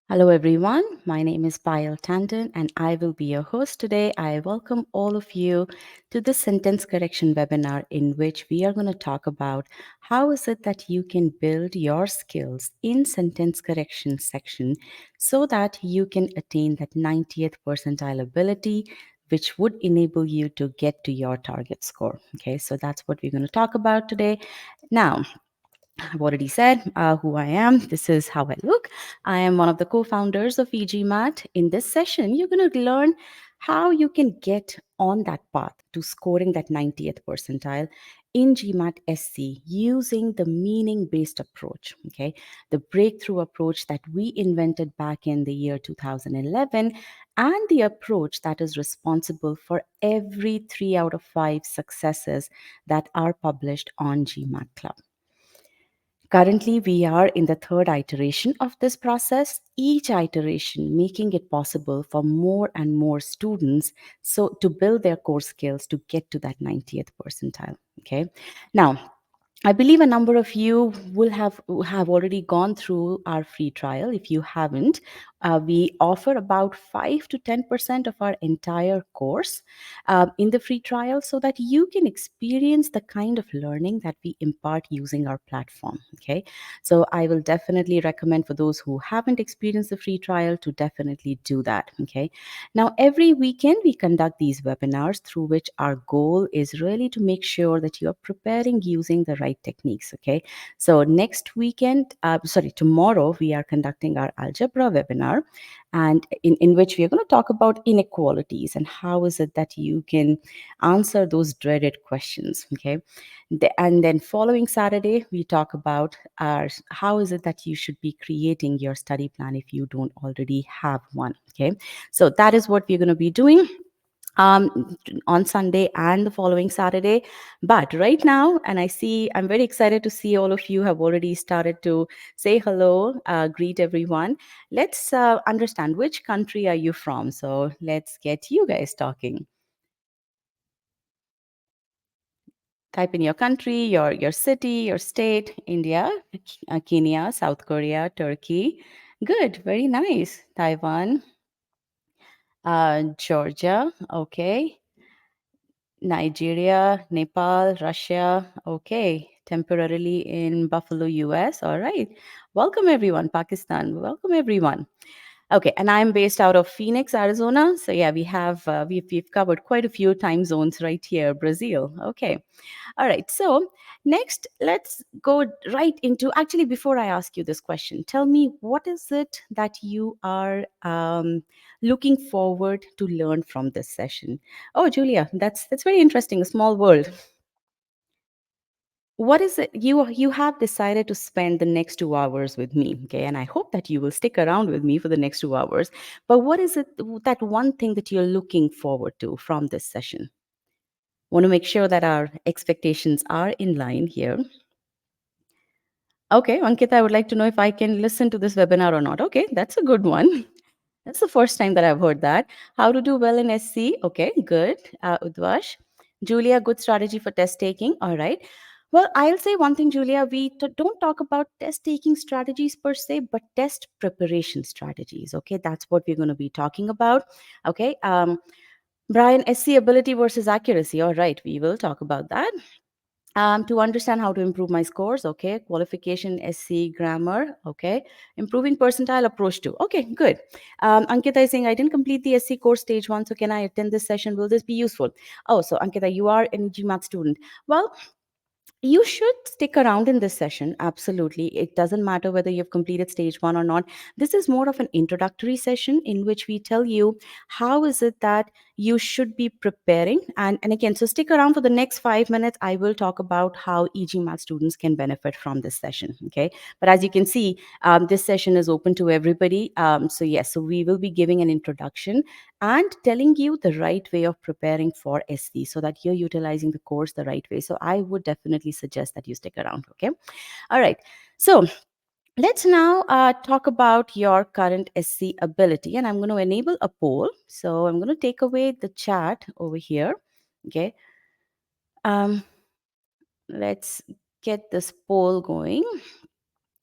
Hello, everyone. My name is Payal Tandon, and I will be your host today. I welcome all of you to this sentence correction webinar in which we are going to talk about how is it that you can build your skills in sentence correction section so that you can attain that 90th percentile ability, which would enable you to get to your target score. Okay, so that's what we're going to talk about today. Now, I've already said who I am. This is how I look. I am one of the co founders of e-GMAT. In this session, you're going to learn how you can get on that path to scoring that 90th percentile in GMAT SC using the meaning based approach. Okay, the breakthrough approach that we invented back in the year 2011, and the approach that is responsible for every 3 out of 5 successes that are published on GMAT Club. Currently, we are in the third iteration of this process, each iteration making it possible for more and more students so to build their core skills to get to that 90th percentile. Okay. Now, I believe a number of you will have already gone through our free trial. If you haven't, we offer about 5 to 10% of our entire course in the free trial, so that you can experience the kind of learning that we impart using our platform. Okay, so I will definitely recommend for those who haven't experienced the free trial to definitely do that. Okay, now every weekend we conduct these webinars through which our goal is really to make sure that you are preparing using the right techniques. Okay, so next weekend, tomorrow, we are conducting our algebra webinar, and in which we are going to talk about inequalities and how is it that you can answer those dreaded questions. Okay, and then following Saturday, we talk about how is it that you should be creating your study plan if you don't already have one. Okay, so that is what we're going to be doing on Sunday and the following Saturday. But right now, and I'm very excited to see all of you have already started to say hello, greet everyone. Let's understand which country are you from. So let's get you guys talking. Type in your country, your city, your state: India, Kenya, South Korea, Turkey. Good, very nice. Taiwan, Georgia, okay. Nigeria, Nepal, Russia. Okay. Temporarily in Buffalo, US. All right. Welcome, everyone. Pakistan. Welcome, everyone. Okay. And I'm based out of Phoenix, Arizona. So, yeah, we've covered quite a few time zones right here. Brazil. Okay. All right. So, next, let's go right into, actually, before I ask you this question, tell me, what is it that you are looking forward to learn from this session? Oh, Julia, that's very interesting. A small world. What is it you have decided to spend the next 2 hours with me? Okay, and I hope that you will stick around with me for the next 2 hours. But what is it, that one thing that you're looking forward to from this session? Want to make sure that our expectations are in line here. Okay, Ankita, I would like to know if I can listen to this webinar or not. Okay, that's a good one. That's the first time that I've heard that. How to do well in SC. Okay, good. Udvash. Julia, good strategy for test taking. All right. Well, I'll say one thing, Julia. We don't talk about test taking strategies per se, but test preparation strategies. Okay, that's what we're going to be talking about. Okay. Brian, SC ability versus accuracy. All right, we will talk about that. To understand how to improve my scores. Okay, qualification, SC, grammar. Okay, improving percentile approach to. Okay, good. Ankita is saying I didn't complete the SC course stage 1, so can I attend this session? Will this be useful? Oh, so Ankita, you are an GMAT student. Well, you should stick around in this session. Absolutely. It doesn't matter whether you've completed stage 1 or not. This is more of an introductory session in which we tell you how is it that you should be preparing. And again, so stick around for the next 5 minutes. I will talk about how e-GMAT students can benefit from this session. Okay. But as you can see, this session is open to everybody. So yes, so we will be giving an introduction and telling you the right way of preparing for SC so that you're utilizing the course the right way. So I would definitely suggest that you stick around. Okay. All right. So let's now talk about your current SC ability. And I'm going to enable a poll. So I'm going to take away the chat over here. Okay. Um, let's get this poll going.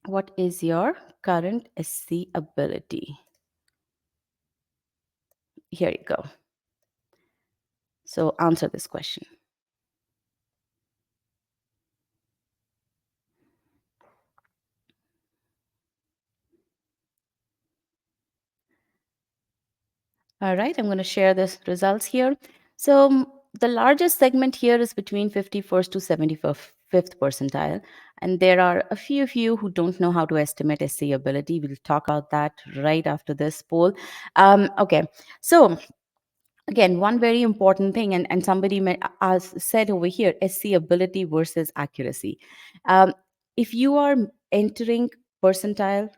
What is your current SC ability? Here you go. So answer this question. All right, I'm going to share the results here. So the largest segment here is between 51st to 75th percentile. And there are a few of you who don't know how to estimate SC ability. We'll talk about that right after this poll. Okay, so again, one very important thing, and somebody said over here, SC ability versus accuracy. um, if you are entering percentile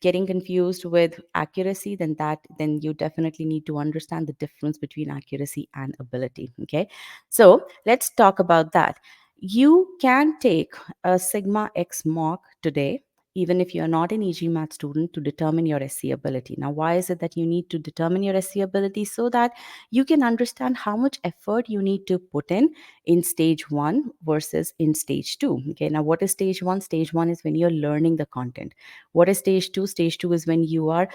getting confused with accuracy, then you definitely need to understand the difference between accuracy and ability. Okay, so let's talk about that. You can take a sigma x mock today, even if you're not an e-GMAT student, to determine your SC ability. Now, why is it that you need to determine your SC ability? So that you can understand how much effort you need to put in stage one versus in stage two. Okay, now what is stage one? Stage one is when you're learning the content. What is stage two? Stage two is when you are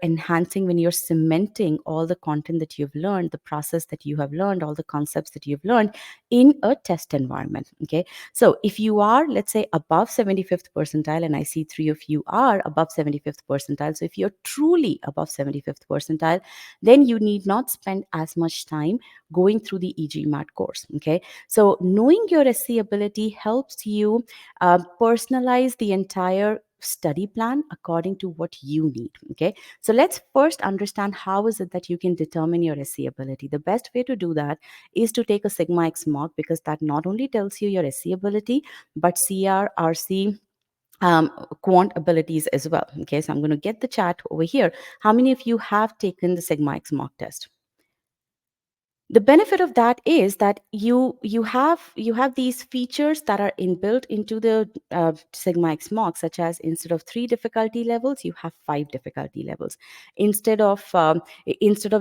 enhancing, when you're cementing all the content that you've learned, the process that you have learned, all the concepts that you've learned in a test environment. Okay, so if you are, let's say, above 75th percentile, and I see three of you are above 75th percentile, so if you're truly above 75th percentile, then you need not spend as much time going through the e-GMAT course. Okay, so knowing your SC ability helps you personalize the entire study plan according to what you need. Okay, so let's first understand how is it that you can determine your SC ability. The best way to do that is to take a sigma x mock, because that not only tells you your SC ability but CR, RC, quant abilities as well. Okay, so I'm going to get the chat over here. How many of you have taken the sigma x mock test? The benefit of that is that you have these features that are inbuilt into the sigma x mock, such as instead of 3 difficulty levels, you have 5 difficulty levels. Instead of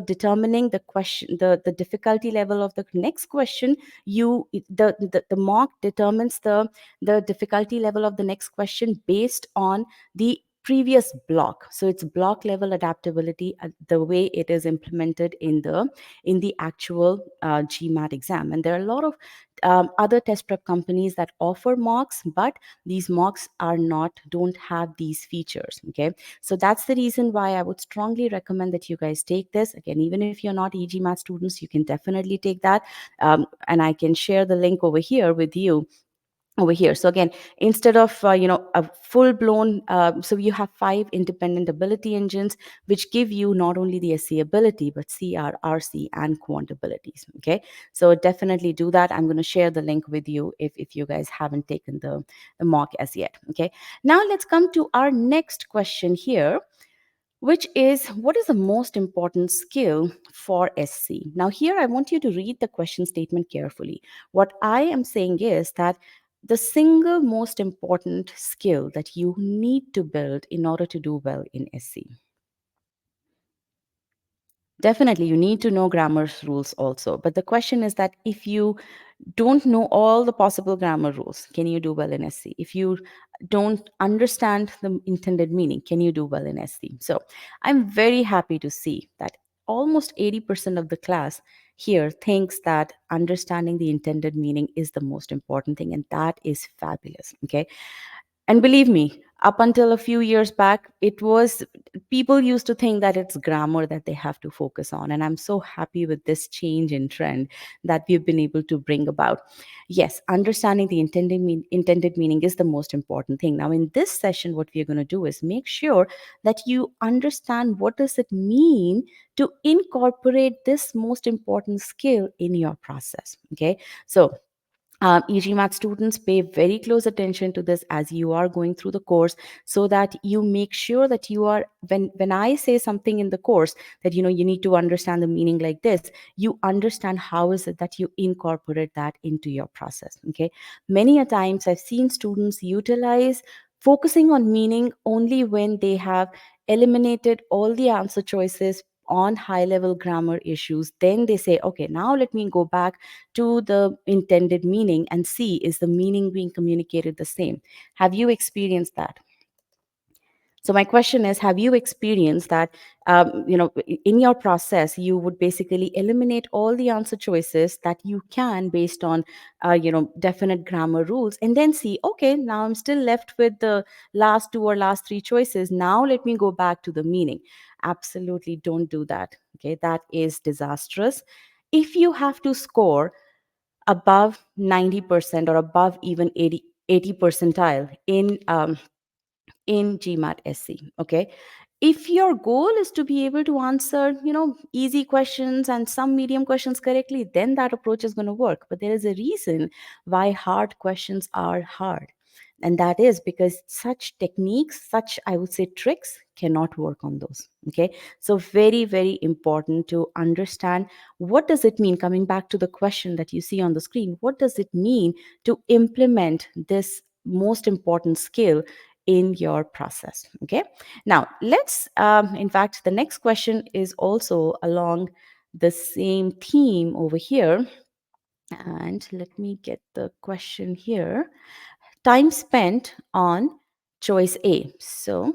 determining the question, the difficulty level of the next question, the mock determines the difficulty level of the next question based on the previous block. So it's block level adaptability, the way it is implemented in the actual GMAT exam. And there are a lot of other test prep companies that offer mocks, but these mocks don't have these features. Okay, so that's the reason why I would strongly recommend that you guys take this. Again, even if you're not e-GMAT students, you can definitely take that, and I can share the link over here with you over here. So again, instead of a full blown, so you have 5 independent ability engines which give you not only the SC ability but CR, RC, and quant abilities. Okay, so definitely do that. I'm going to share the link with you if you guys haven't taken the mock as yet. Okay, now let's come to our next question here, which is, what is the most important skill for SC? Now, here I want you to read the question statement carefully. What I am saying is that the single most important skill that you need to build in order to do well in SC. Definitely, you need to know grammar rules also. But the question is that if you don't know all the possible grammar rules, can you do well in SC? If you don't understand the intended meaning, can you do well in SC? So I'm very happy to see that almost 80% of the class here thinks that understanding the intended meaning is the most important thing, and that is fabulous. Okay, and believe me, up until a few years back, it was, people used to think that it's grammar that they have to focus on. And I'm so happy with this change in trend that we've been able to bring about. Yes, understanding the intended meaning is the most important thing. Now, in this session, what we're going to do is make sure that you understand what does it mean to incorporate this most important skill in your process. Okay, so e-GMAT students, pay very close attention to this as you are going through the course, so that you make sure that you are, when I say something in the course that you need to understand the meaning like this, you understand how is it that you incorporate that into your process. Okay, many a times I've seen students utilize focusing on meaning only when they have eliminated all the answer choices on high level grammar issues. Then they say, okay, now let me go back to the intended meaning and see, is the meaning being communicated the same. Have you experienced that? So my question is, have you experienced that, in your process, you would basically eliminate all the answer choices that you can based on, definite grammar rules, and then see, okay, now I'm still left with the last two or last three choices. Now let me go back to the meaning. Absolutely don't do that. Okay, that is disastrous. If you have to score above 90% or above even 80 percentile in GMAT SC. Okay. If your goal is to be able to answer, easy questions and some medium questions correctly, then that approach is going to work. But there is a reason why hard questions are hard. And that is because such techniques, such, I would say, tricks cannot work on those. Okay. So very, very important to understand, what does it mean, coming back to the question that you see on the screen, what does it mean to implement this most important skill in your process. Okay, now let's in fact, the next question is also along the same theme over here, and let me get the question here. Time spent on choice A. So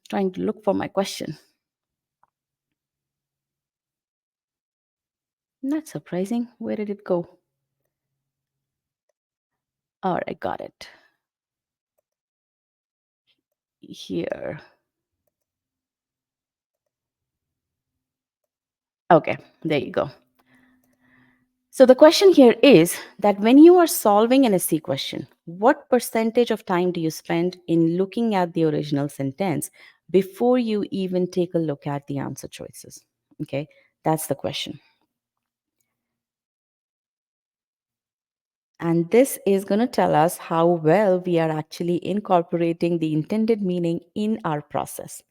trying to look for my question. Not surprising. Where did it go? All right, got it here. Okay, there you go. So the question here is that when you are solving an SC question, what percentage of time do you spend in looking at the original sentence before you even take a look at the answer choices? Okay, that's the question. And this is going to tell us how well we are actually incorporating the intended meaning in our process.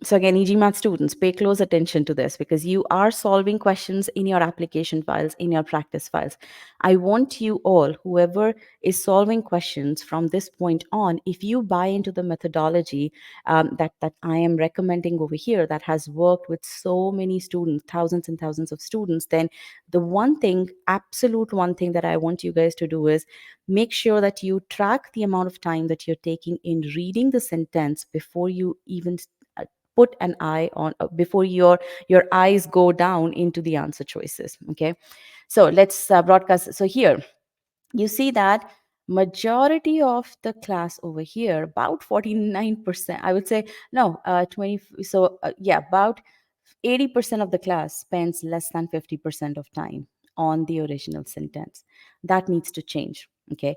So again, e-GMAT students, pay close attention to this, because you are solving questions in your application files, in your practice files. I want you all, whoever is solving questions from this point on, if you buy into the methodology that I am recommending over here, that has worked with so many students, thousands and thousands of students, then the one thing, absolute one thing that I want you guys to do is make sure that you track the amount of time that you're taking in reading the sentence before you even put an eye on, before your eyes go down into the answer choices. Okay, so let's broadcast. So here you see that majority of the class over here, about 49%, I would say, no, 20, so yeah, about 80% of the class spends less than 50% of time on the original sentence. That needs to change. Okay,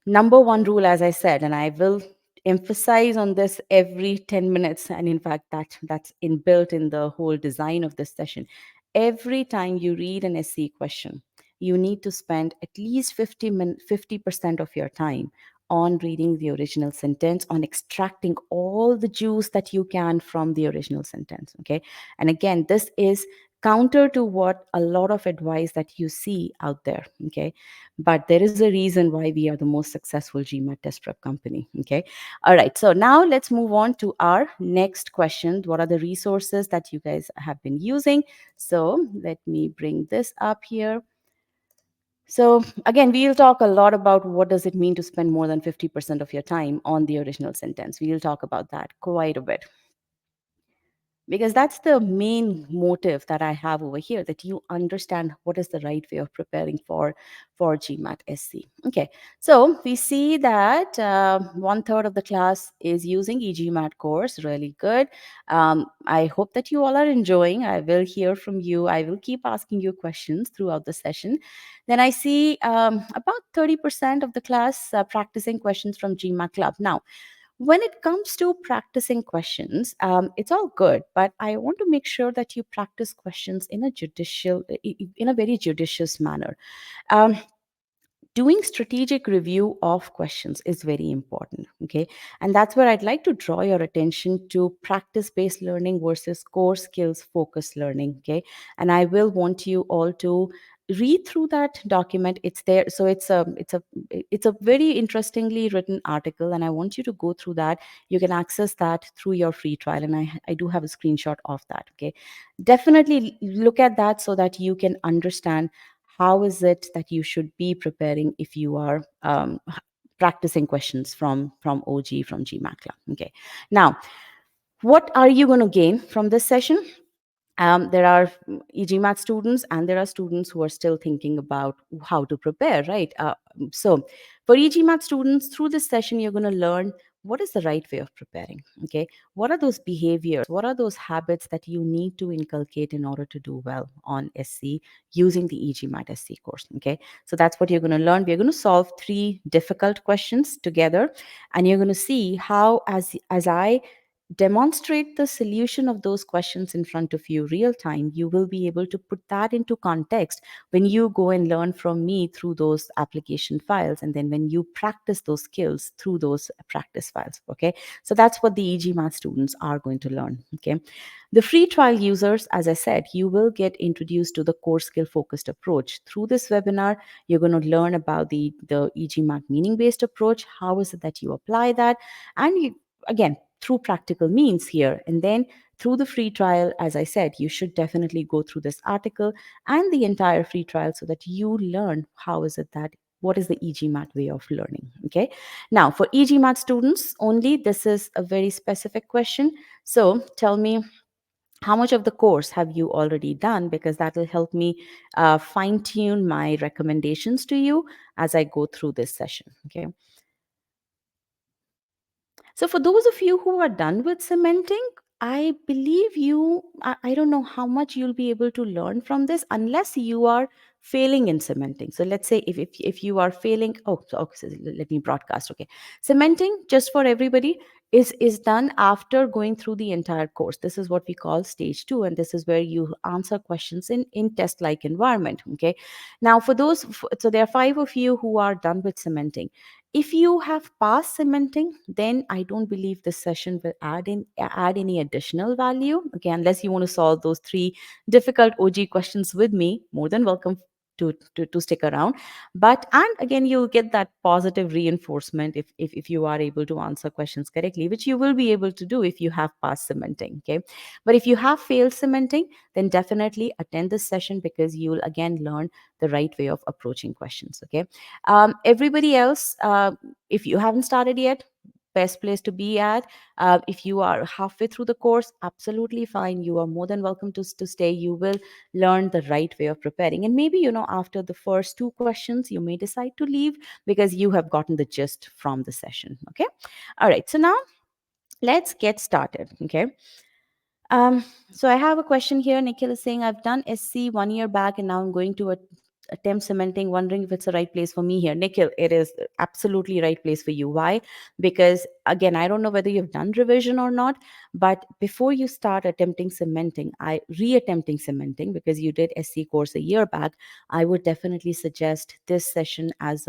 number one rule, as I said, and I will emphasize on this every 10 minutes, and in fact that's inbuilt in the whole design of this session. Every time you read an SC question, you need to spend at least 50% of your time on reading the original sentence, on extracting all the juice that you can from the original sentence. Okay, and again, this is counter to what a lot of advice that you see out there. Okay, but there is a reason why we are the most successful GMAT test prep company. Okay, all right, so now let's move on to our next question. What are the resources that you guys have been using? So let me bring this up here. So again, we'll talk a lot about what does it mean to spend more than 50% of your time on the original sentence. We'll talk about that quite a bit, because that's the main motive that I have over here, that you understand what is the right way of preparing for GMAT SC. Okay, so we see that 1/3 of the class is using e-GMAT course. Really good. I hope that you all are enjoying. I will hear from you. I will keep asking you questions throughout the session. Then I see about 30% of the class practicing questions from GMAT Club. Now, when it comes to practicing questions, it's all good, but I want to make sure that you practice questions in a in a very judicious manner. Um, Doing strategic review of questions is very important. Okay, and that's where I'd like to draw your attention to practice based learning versus core skills focused learning. Okay, and I will want you all to read through that document. It's there, so it's a very interestingly written article, and I want you to go through that. You can access that through your free trial, and I do have a screenshot of that. Okay, definitely look at that so that you can understand how is it that you should be preparing if you are practicing questions from OG, from GMAT Club. Okay. Now, what are you going to gain from this session? There are e-GMAT students, and there are students who are still thinking about how to prepare, right? So for e-GMAT students, through this session, you're going to learn what is the right way of preparing. Okay, what are those behaviors, what are those habits that you need to inculcate in order to do well on SC using the e-GMAT SC course. Okay, so that's what you're going to learn. We're going to solve 3 difficult questions together, and you're going to see how, as I demonstrate the solution of those questions in front of you real time, you will be able to put that into context when you go and learn from me through those application files, and then when you practice those skills through those practice files. Okay, so that's what the e-GMAT students are going to learn. Okay, the free trial users, as I said, you will get introduced to the core skill focused approach through this webinar. You're going to learn about the e-GMAT meaning based approach. How is it that you apply that? And you, again, through practical means here. And then through the free trial, as I said, you should definitely go through this article and the entire free trial so that you learn how is it that what is the e-GMAT way of learning. Okay, now for e-GMAT students only, this is a very specific question. So tell me, how much of the course have you already done? Because that will help me fine tune my recommendations to you as I go through this session. Okay, so for those of you who are done with cementing, I believe I don't know how much you'll be able to learn from this unless you are failing in cementing. So let's say if you are failing, okay, so let me broadcast. Okay. Cementing, just for everybody, is done after going through the entire course. This is what we call stage 2, and this is where you answer questions in test like environment. Okay. Now for those, so there are 5 of you who are done with cementing. If you have passed cementing, then I don't believe this session will add any additional value. Okay, unless you want to solve those 3 difficult OG questions with me, more than welcome to stick around. But and again, you'll get that positive reinforcement if you are able to answer questions correctly, which you will be able to do if you have passed cementing. Okay, but if you have failed cementing, then definitely attend this session because you will again learn the right way of approaching questions. Okay, everybody else, if you haven't started yet, best place to be at. If you are halfway through the course, absolutely fine. You are more than welcome to stay. You will learn the right way of preparing. And maybe, after the first 2 questions, you may decide to leave because you have gotten the gist from the session. Okay. All right. So now let's get started. Okay. So I have a question here. Nikhil is saying, I've done SC 1 year back and now I'm going to attempt cementing, wondering if it's the right place for me here. Nikhil, it is absolutely right place for you. Why? Because again, I don't know whether you've done revision or not, but before you start attempting cementing, reattempting cementing, because you did SC course a year back, I would definitely suggest this session as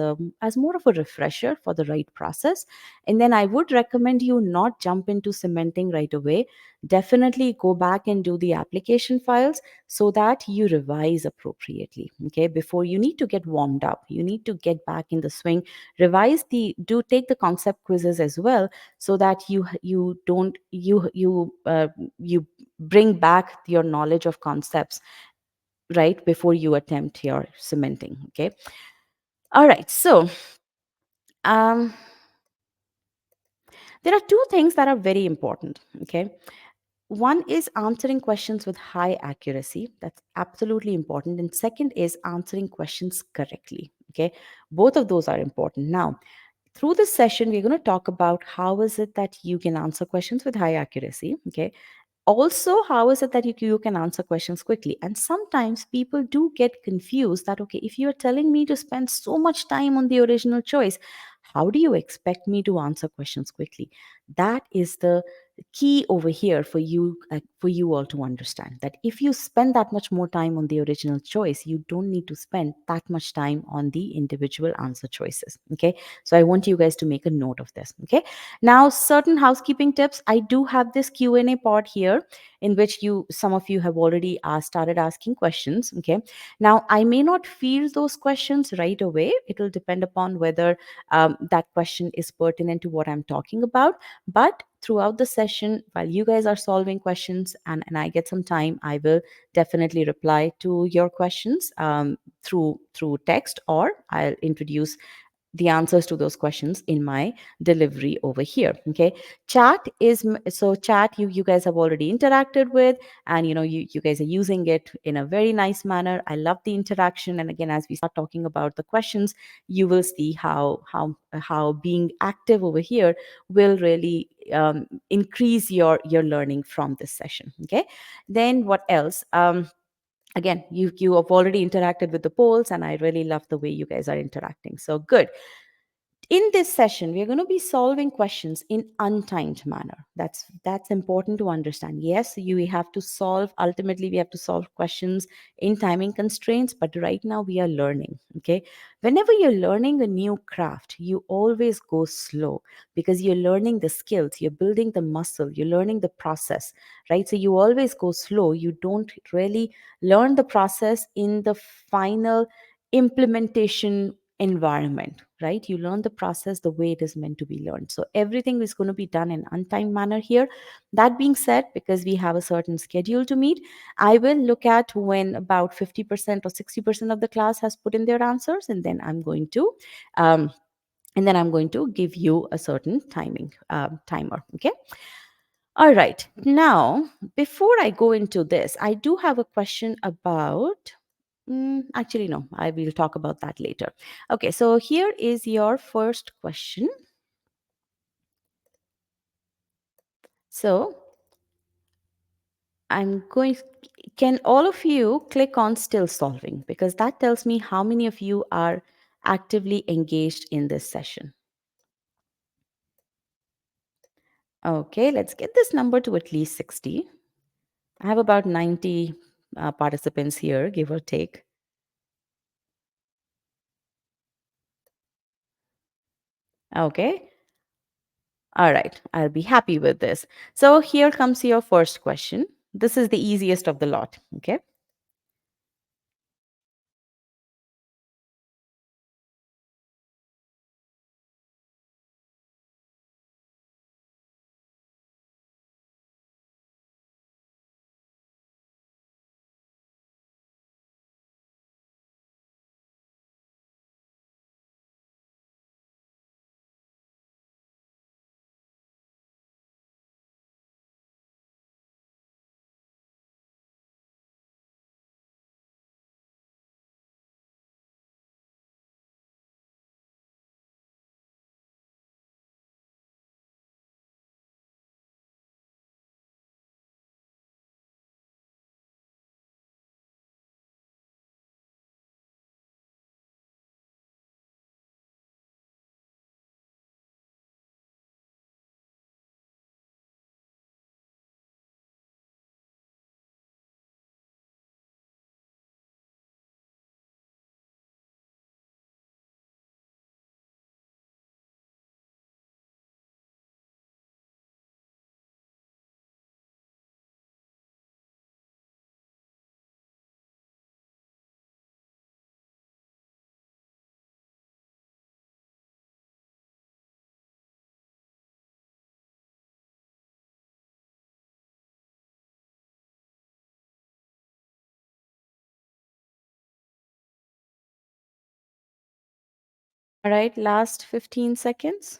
more of a refresher for the right process. And then I would recommend you not jump into cementing right away. Definitely go back and do the application files so that you revise appropriately. Okay, before you need to get warmed up, you need to get back in the swing, revise the do take the concept quizzes as well, so that you don't you bring back your knowledge of concepts right before you attempt your cementing. Okay, all right. So um there are 2 things that are very important. Okay, one is answering questions with high accuracy. That's absolutely important. And second is answering questions correctly. Okay, both of those are important. Now, through this session, we're going to talk about how is it that you can answer questions with high accuracy. Okay, also, how is it that you can answer questions quickly? And sometimes people do get confused that, okay, if you're telling me to spend so much time on the original choice, how do you expect me to answer questions quickly? That is the key over here for you all to understand, that if you spend that much more time on the original choice, you don't need to spend that much time on the individual answer choices. Okay, so I want you guys to make a note of this. Okay, now certain housekeeping tips. I do have this Q&A part here in which some of you have already started asking questions. Okay, now I may not field those questions right away. It will depend upon whether that question is pertinent to what I'm talking about. But throughout the session, while you guys are solving questions and I get some time, I will definitely reply to your questions through text, or I'll introduce the answers to those questions in my delivery over here. Okay, chat is so chat you guys have already interacted with, and you guys are using it in a very nice manner. I love the interaction, and again, as we start talking about the questions, you will see how being active over here will really increase your learning from this session. Okay, then what else? Again, you have already interacted with the polls, and I really love the way you guys are interacting, so good. In this session, we are going to be solving questions in untimed manner. That's important to understand. Yes, we have to solve, ultimately we have to solve questions in timing constraints, but right now we are learning. Okay, whenever you're learning a new craft, you always go slow, because you're learning the skills, you're building the muscle, you're learning the process, right? So you always go slow. You don't really learn the process in the final implementation environment, right? You learn the process the way it is meant to be learned. So everything is going to be done in untimed manner here. That being said, because we have a certain schedule to meet, I will look at when about 50% or 60% of the class has put in their answers, and then um, I'm going to give you a certain timer. Okay. All right. Now, before I go into this, I do have a question about. Actually, no, I will talk about that later. Okay, so here is your first question. So I'm going, can all of you click on still solving? Because that tells me how many of you are actively engaged in this session. Okay, let's get this number to at least 60. I have about 90 participants here, give or take. Okay, all right, I'll be happy with this. So here comes your first question. This is the easiest of the lot. Okay. All right, last 15 seconds.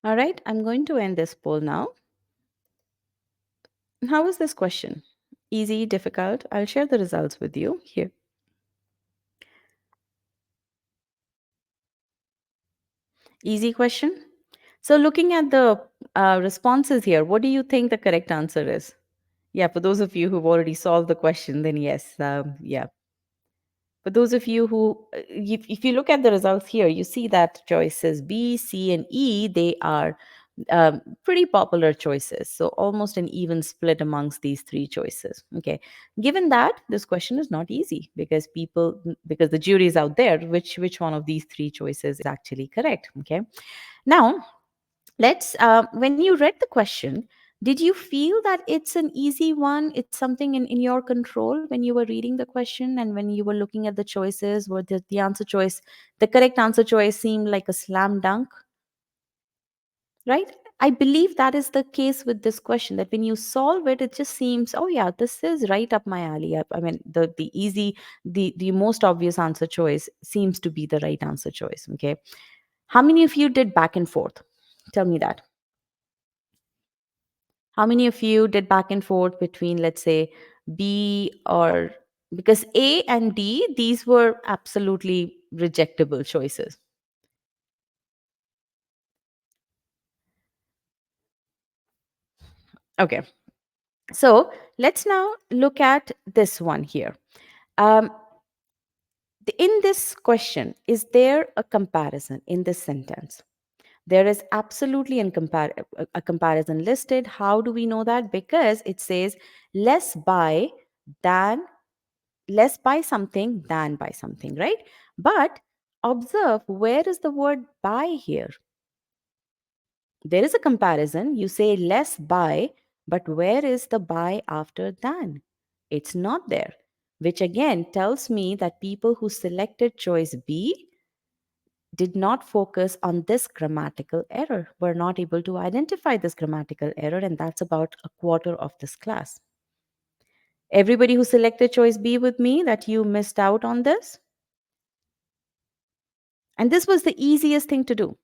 All right, I'm going to end this poll now. How was this question? Easy, difficult? I'll share the results with you here. Easy question. So, looking at the responses here, what do you think the correct answer is? Yeah, for those of you who've already solved the question, then yes. Yeah. For those of you who, if you look at the results here, you see that choices B, C, and E, they are pretty popular choices. So almost an even split amongst these three choices. Okay. Given that, this question is not easy because the jury is out there, which one of these three choices is actually correct. Okay. Now, when you read the question, did you feel that it's an easy one? It's something in your control when you were reading the question and when you were looking at the choices? Were the correct answer choice seemed like a slam dunk, right? I believe that is the case with this question, that when you solve it, it just seems, oh yeah, this is right up my alley. I mean, the most obvious answer choice seems to be the right answer choice. Okay. How many of you did back and forth? Tell me that. How many of you did back and forth between, let's say, B or, because A and D, these were absolutely rejectable choices. Okay. So let's now look at this one here. Um, in this question, is there a comparison in this sentence? There is absolutely a comparison listed. How do we know that? Because it says less buy than less buy something than buy something, right? But observe, where is the word buy here? There is a comparison. You say less buy, but where is the buy after than? It's not there, which again tells me that people who selected choice B did not focus on this grammatical error, were not able to identify this grammatical error, and that's about a quarter of this class. Everybody who selected choice B with me, that you missed out on this. And this was the easiest thing to do.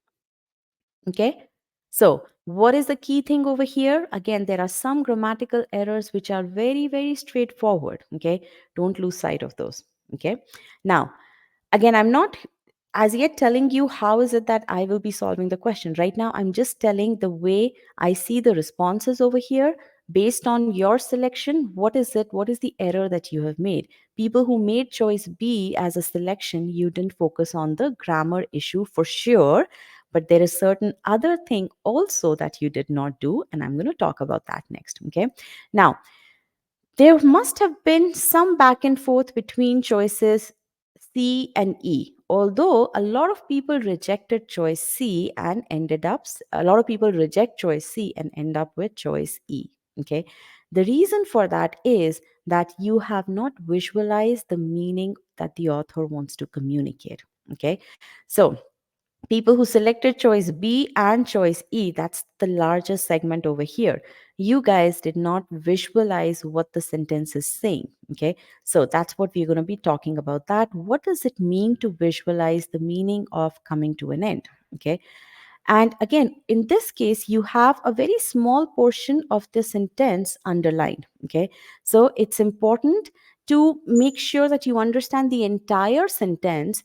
Okay. So, what is the key thing over here? Again, there are some grammatical errors which are very, very straightforward. Okay. Don't lose sight of those. Okay. Now, again, I'm not as yet telling you how is it that I will be solving the question. Right now, I'm just telling the way I see the responses over here based on your selection. What is it? What is the error that you have made? People who made choice B as a selection, you didn't focus on the grammar issue for sure. But there is certain other thing also that you did not do. And I'm going to talk about that next. Okay. Now, there must have been some back and forth between choices C and E. Although a lot of people rejected choice C and a lot of people reject choice C and end up with choice E. Okay. The reason for that is that you have not visualized the meaning that the author wants to communicate. Okay. So, people who selected choice B and choice E, that's the largest segment over here. You guys did not visualize what the sentence is saying. Okay. So that's what we're going to be talking about. That. What does it mean to visualize the meaning of coming to an end? Okay. And again, in this case, you have a very small portion of the sentence underlined. Okay. So it's important to make sure that you understand the entire sentence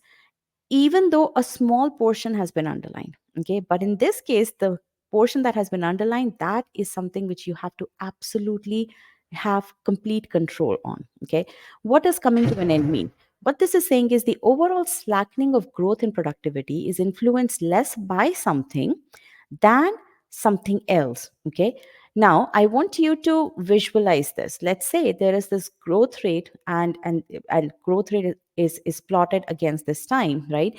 even though a small portion has been underlined. Okay. But in this case, the portion that has been underlined, that is something which you have to absolutely have complete control on. Okay. What does coming to an end mean? What this is saying is the overall slackening of growth and productivity is influenced less by something than something else. Okay. Now I want you to visualize this. Let's say there is this growth rate, and growth rate is plotted against this time, right?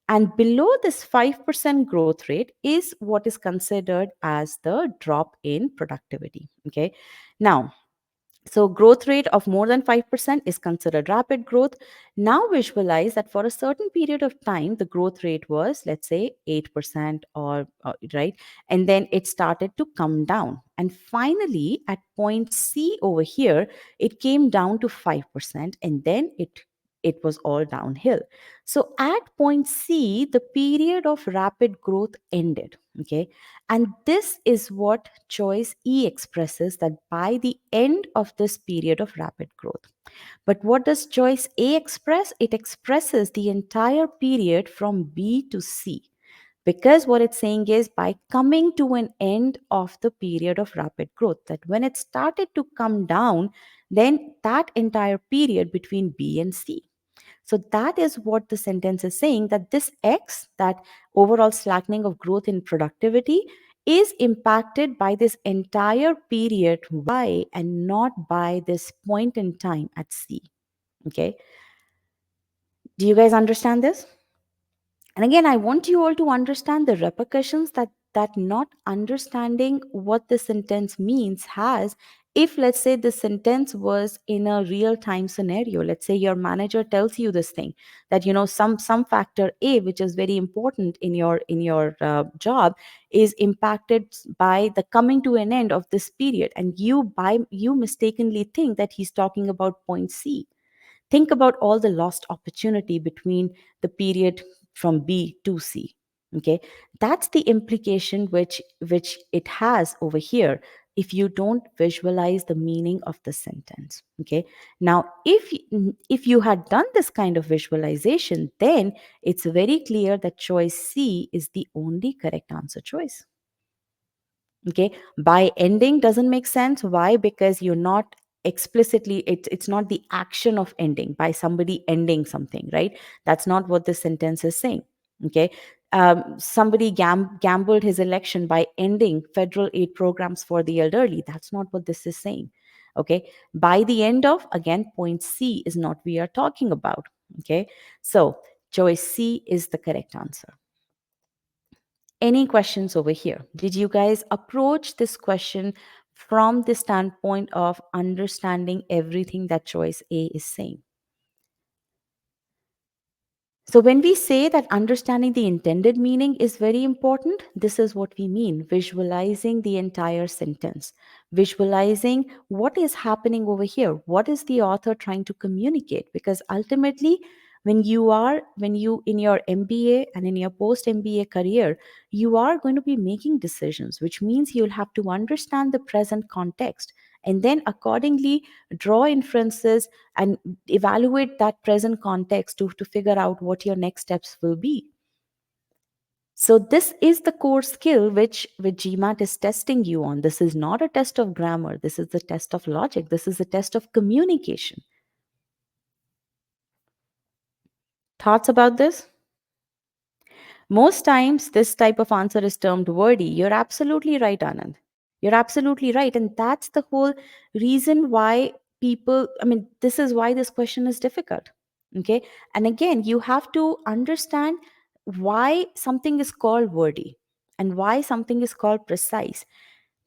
And below this 5% growth rate is what is considered as the drop in productivity. Okay. Now, so growth rate of more than 5% is considered rapid growth. Now visualize that for a certain period of time, the growth rate was, let's say, 8% right? And then it started to come down. And finally, at point C over here, it came down to 5%, and then it was all downhill. So at point C, the period of rapid growth ended. Okay. And this is what choice E expresses, that by the end of this period of rapid growth. But what does choice A express? It expresses the entire period from B to C. Because what it's saying is, by coming to an end of the period of rapid growth, that when it started to come down, then that entire period between B and C. So that is what the sentence is saying, that this X, that overall slackening of growth in productivity, is impacted by this entire period Y and not by this point in time at C. Okay. Do you guys understand this? And again, I want you all to understand the repercussions that not understanding what the sentence means has. If, let's say, the sentence was in a real time scenario, let's say your manager tells you this thing, that some factor A, which is very important in your job, is impacted by the coming to an end of this period, and you mistakenly think that he's talking about point C. Think about all the lost opportunity between the period from B to C. Okay, that's the implication which it has over here if you don't visualize the meaning of the sentence. Okay, now if you had done this kind of visualization, then it's very clear that choice C is the only correct answer choice. Okay, by ending doesn't make sense. Why? Because you're not explicitly, it's not the action of ending by somebody ending something, right? That's not what the sentence is saying. Okay, somebody gambled his election by ending federal aid programs for the elderly. That's not what this is saying. Okay, by the end of, again, point C is not we are talking about. Okay, so choice C is the correct answer. Any questions over here? Did you guys approach this question from the standpoint of understanding everything that choice A is saying? So, when we say that understanding the intended meaning is very important, this is what we mean: visualizing the entire sentence, visualizing what is happening over here. What is the author trying to communicate? Because ultimately, when you in your MBA and in your post MBA career, you are going to be making decisions, which means you'll have to understand the present context and then accordingly draw inferences and evaluate that present context to figure out what your next steps will be. So this is the core skill which GMAT is testing you on. This is not a test of grammar. This is the test of logic. This is a test of communication. Thoughts about this? Most times, this type of answer is termed wordy. You're absolutely right, Anand. You're absolutely right. And that's the whole reason why this is why this question is difficult. Okay. And again, you have to understand why something is called wordy and why something is called precise.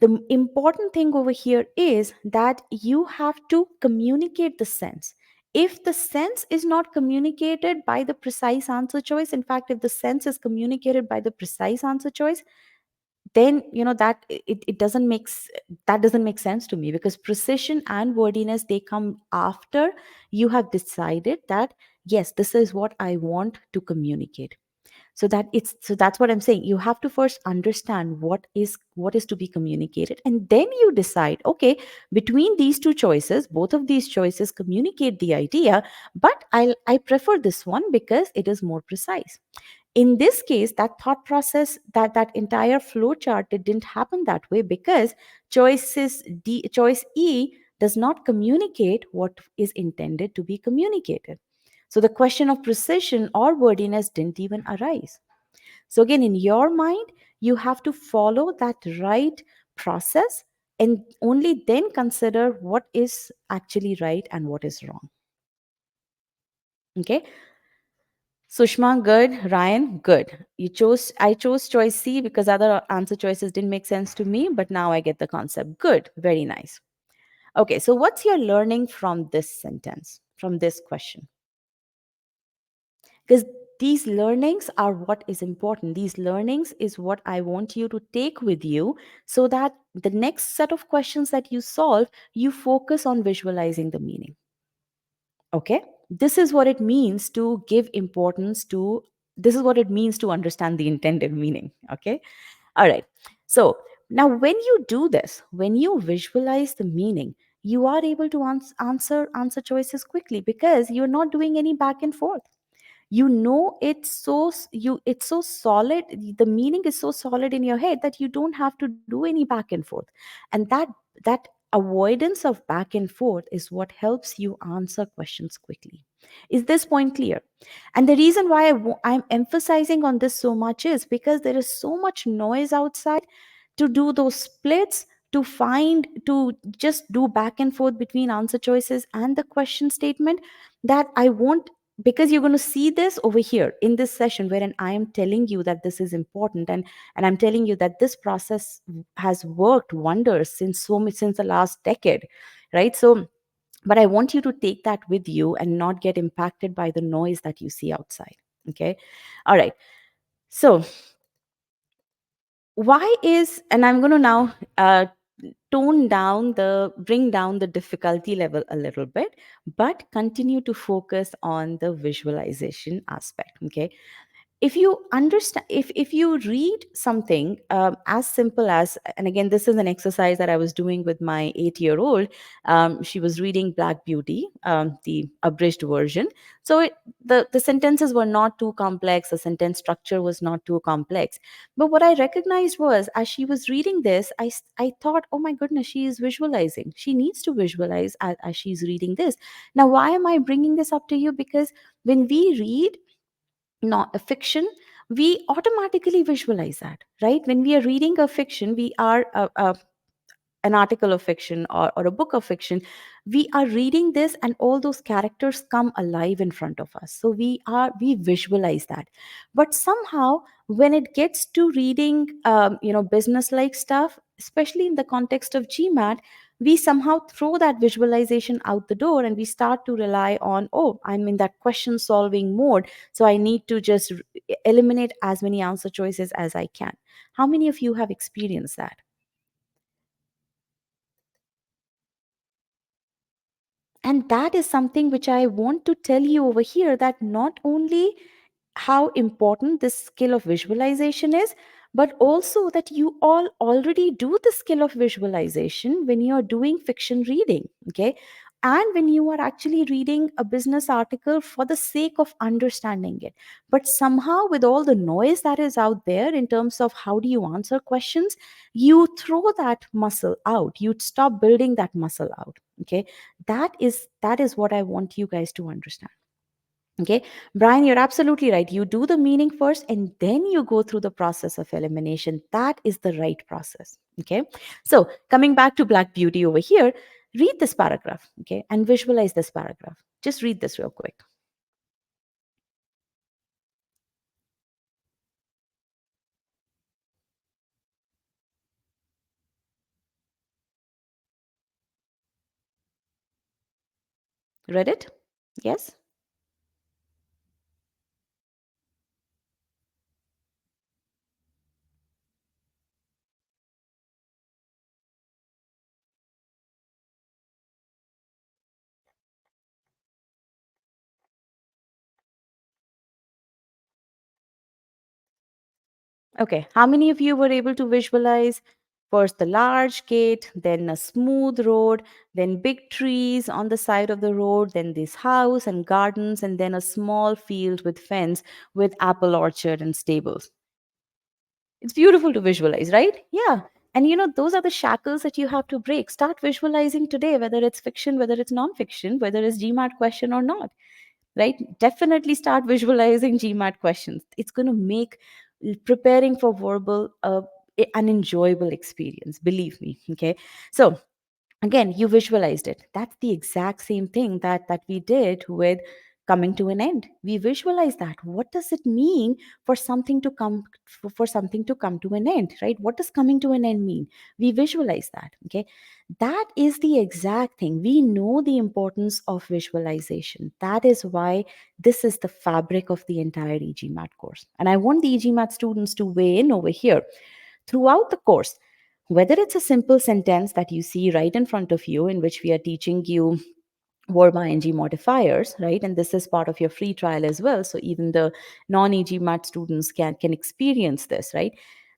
The important thing over here is that you have to communicate the sense. If the sense is not communicated by the precise answer choice, in fact, if the sense is communicated by the precise answer choice, then that it doesn't that doesn't make sense to me, because precision and wordiness, they come after you have decided that yes, this is what I want to communicate. So that's what I'm saying. You have to first understand what is to be communicated, and then you decide, okay, between these two choices, both of these choices communicate the idea, but I prefer this one because it is more precise. In this case, that thought process, that entire flow chart, it didn't happen that way, because choice E does not communicate what is intended to be communicated. So the question of precision or wordiness didn't even arise. So again, in your mind, you have to follow that right process and only then consider what is actually right and what is wrong. Okay. Sushma, good. Ryan, good. I chose choice C because other answer choices didn't make sense to me, but now I get the concept. Good. Very nice. Okay. So what's your learning from this sentence, from this question? Because these learnings are what is important. These learnings is what I want you to take with you, so that the next set of questions that you solve, you focus on visualizing the meaning. Okay, this is what it means to give importance to, this is what it means to understand the intended meaning. Okay, all right. So now when you do this, when you visualize the meaning, you are able to answer choices quickly, because you're not doing any back and forth. It's so solid, the meaning is so solid in your head that you don't have to do any back and forth. And that avoidance of back and forth is what helps you answer questions quickly. Is this point clear? And the reason why I'm emphasizing on this so much is because there is so much noise outside to do those splits, to just do back and forth between answer choices and the question statement, that I won't, because you're going to see this over here in this session wherein I am telling you that this is important, and I'm telling you that this process has worked wonders since the last decade, right? So, but I want you to take that with you and not get impacted by the noise that you see outside. Okay. All right. So why is, and I'm going to now bring down the difficulty level a little bit, but continue to focus on the visualization aspect. Okay. If you understand, if you read something as simple as, and again, this is an exercise that I was doing with my 8-year-old. She was reading Black Beauty, the abridged version. So the sentences were not too complex, the sentence structure was not too complex, but what I recognized was, as she was reading this, I thought, oh my goodness, she is visualizing, she needs to visualize as she's reading this. Now, why am I bringing this up to you? Because when we read not a fiction, we automatically visualize that, right? When we are reading a fiction, we are an article of fiction, or a book of fiction, we are reading this and all those characters come alive in front of us, so we visualize that. But somehow when it gets to reading business like stuff, especially in the context of GMAT, we somehow throw that visualization out the door and we start to rely on, oh, I'm in that question solving mode, so I need to just eliminate as many answer choices as I can. How many of you have experienced that? And that is something which I want to tell you over here, that not only how important this skill of visualization is, but also that you all already do the skill of visualization when you are doing fiction reading. Okay. And when you are actually reading a business article for the sake of understanding it. But somehow, with all the noise that is out there in terms of how do you answer questions, you throw that muscle out. You stop building that muscle out. Okay. That is what I want you guys to understand. Okay, Brian, you're absolutely right. You do the meaning first and then you go through the process of elimination. That is the right process. Okay, so coming back to Black Beauty over here, read this paragraph, okay, and visualize this paragraph. Just read this real quick. Read it? Yes? Okay, how many of you were able to visualize first the large gate, then a smooth road, then big trees on the side of the road, then this house and gardens, and then a small field with fence with apple orchard and stables? It's beautiful to visualize, right? Yeah. And those are the shackles that you have to break. Start visualizing today, whether it's fiction, whether it's non-fiction, whether it's GMAT question or not, right? Definitely start visualizing GMAT questions. It's going to make preparing for verbal an enjoyable experience, believe me. Okay. So again, you visualized it. That's the exact same thing that we did with coming to an end. We visualize that. What does it mean for something to come, for something to come to an end, right? What does coming to an end mean? We visualize that. Okay, that is the exact thing. We know the importance of visualization. That is why this is the fabric of the entire e-GMAT course, and I want the e-GMAT students to weigh in over here throughout the course. Whether it's a simple sentence that you see right in front of you, in which we are teaching you verb ing modifiers, right? And this is part of your free trial as well. So even the non-e-GMAT students can experience this, right?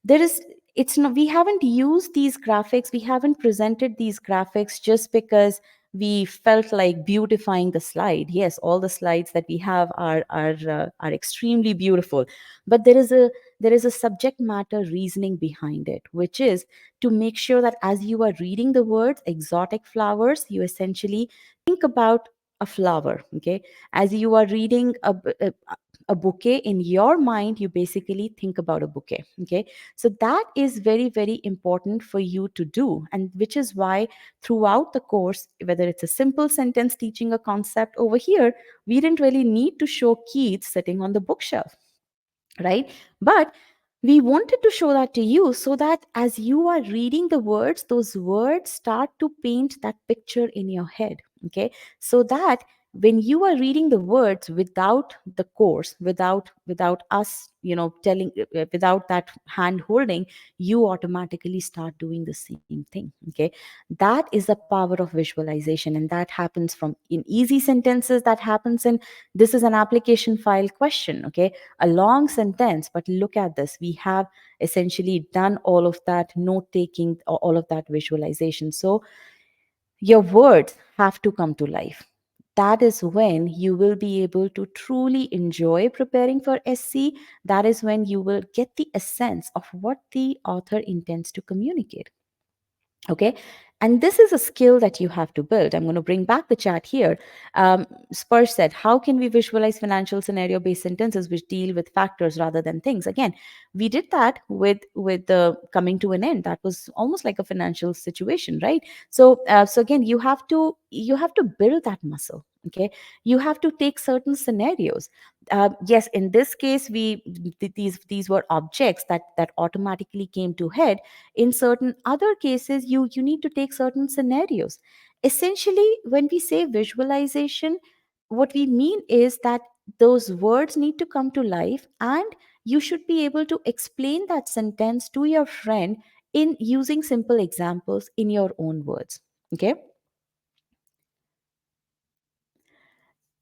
There is, it's not, we haven't used these graphics, we haven't presented these graphics just because we felt like beautifying the slide. Yes, all the slides that we have are extremely beautiful, but there is a subject matter reasoning behind it, which is to make sure that as you are reading the words exotic flowers, you essentially think about a flower. Okay, as you are reading a bouquet, in your mind, you basically think about a bouquet. Okay. So that is very, very important for you to do. And which is why throughout the course, whether it's a simple sentence teaching a concept over here, we didn't really need to show Keats sitting on the bookshelf, right? But we wanted to show that to you so that as you are reading the words, those words start to paint that picture in your head. Okay. So that when you are reading the words without the course, without us, telling, without that hand holding, you automatically start doing the same thing. Okay. That is the power of visualization, and that happens from in easy sentences, that happens in, this is an application file question. Okay. A long sentence, but look at this, we have essentially done all of that note taking, all of that visualization. So your words have to come to life. That is when you will be able to truly enjoy preparing for SC. That is when you will get the essence of what the author intends to communicate. Okay. And this is a skill that you have to build. I'm going to bring back the chat here. Spurs said, how can we visualize financial scenario based sentences which deal with factors rather than things? Again, we did that with the coming to an end. That was almost like a financial situation, right? So again, you have to build that muscle. Okay. You have to take certain scenarios. Yes, in this case, these were objects that automatically came to head. In certain other cases, you need to take certain scenarios. Essentially, when we say visualization, what we mean is that those words need to come to life, and you should be able to explain that sentence to your friend in using simple examples in your own words. Okay.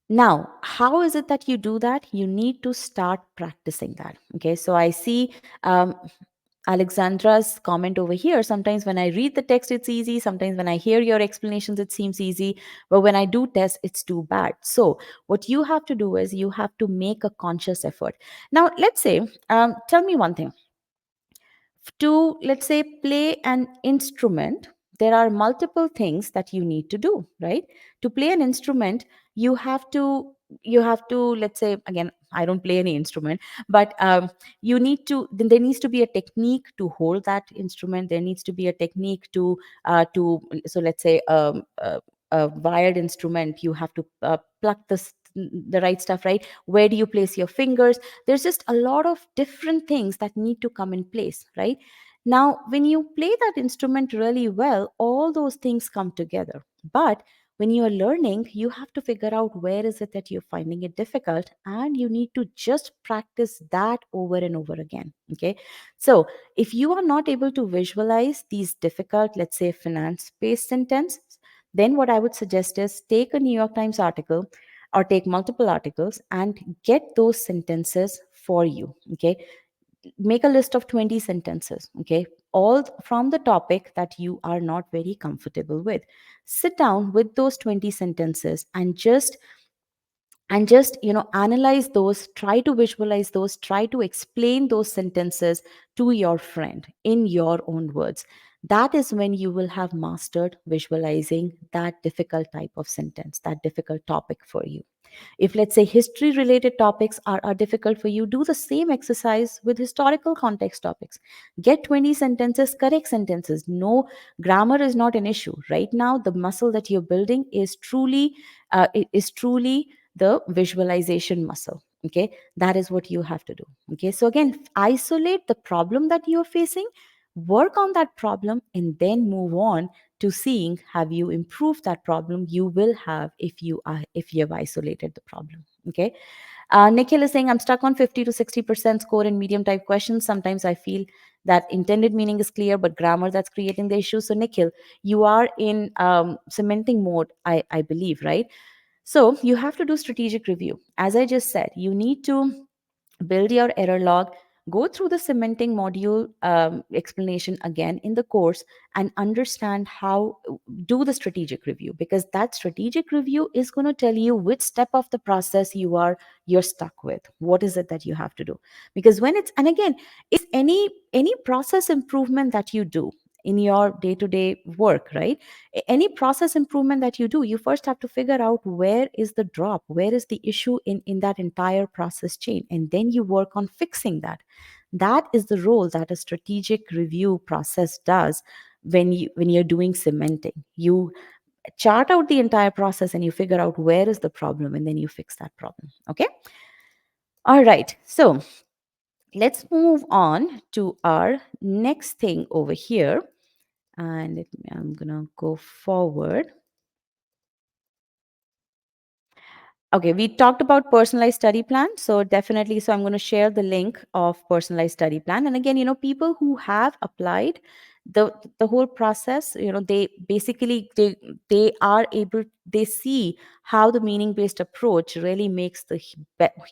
Now, how is it that you do that? You need to start practicing that. Okay. So I see Alexandra's comment over here. Sometimes when I read the text, it's easy. Sometimes when I hear your explanations, it seems easy. But when I do test, it's too bad. So, what you have to do is you have to make a conscious effort. Now, let's say, tell me one thing. To, let's say, play an instrument, there are multiple things that you need to do, right? To play an instrument, you have to let's say, again, I don't play any instrument, but you need to then there needs to be a technique to hold that instrument. There needs to be a technique to so let's say, a wired instrument, you have to pluck the right stuff, right? Where do you place your fingers? There's just a lot of different things that need to come in place, right? Now, when you play that instrument really well, all those things come together. But when you are learning, you have to figure out where is it that you're finding it difficult, and you need to just practice that over and over again. Okay. So if you are not able to visualize these difficult, let's say, finance based sentences, then what I would suggest is take a New York Times article or take multiple articles and get those sentences for you. Okay. Make a list of 20 sentences. Okay. All from the topic that you are not very comfortable with. Sit down with those 20 sentences and just analyze those, try to visualize those, try to explain those sentences to your friend in your own words. That is when you will have mastered visualizing that difficult type of sentence, that difficult topic for you. If, let's say, history related topics are difficult for you, do the same exercise with historical context topics. Get 20 sentences, correct sentences. No, grammar is not an issue. Right now, the muscle that you're building is truly the visualization muscle. Okay. That is what you have to do. Okay. So again, isolate the problem that you're facing, work on that problem, and then move on to seeing, have you improved that problem you will have if you have isolated the problem. Okay. Nikhil is saying, I'm stuck on 50 to 60% score in medium type questions. Sometimes I feel that intended meaning is clear, but grammar that's creating the issue. So Nikhil, you are in cementing mode, I believe, right? So you have to do strategic review. As I just said, you need to build your error log, go through the cementing module explanation again in the course, and understand how, do the strategic review, because that strategic review is going to tell you which step of the process you're stuck with. What is it that you have to do? Because when it's, and again, it's any process improvement that you do, in your day-to-day work, right? Any process improvement that you do, you first have to figure out where is the drop, where is the issue in that entire process chain, and then you work on fixing that. That is the role that a strategic review process does. When you're doing cementing, you chart out the entire process and you figure out where is the problem, and then you fix that problem. Okay. All right, so let's move on to our next thing over here. And I'm gonna go forward. Okay, we talked about personalized study plan. So definitely, so I'm going to share the link of personalized study plan. And again, people who have applied the whole process, they basically they are able, they see how the meaning based approach really makes the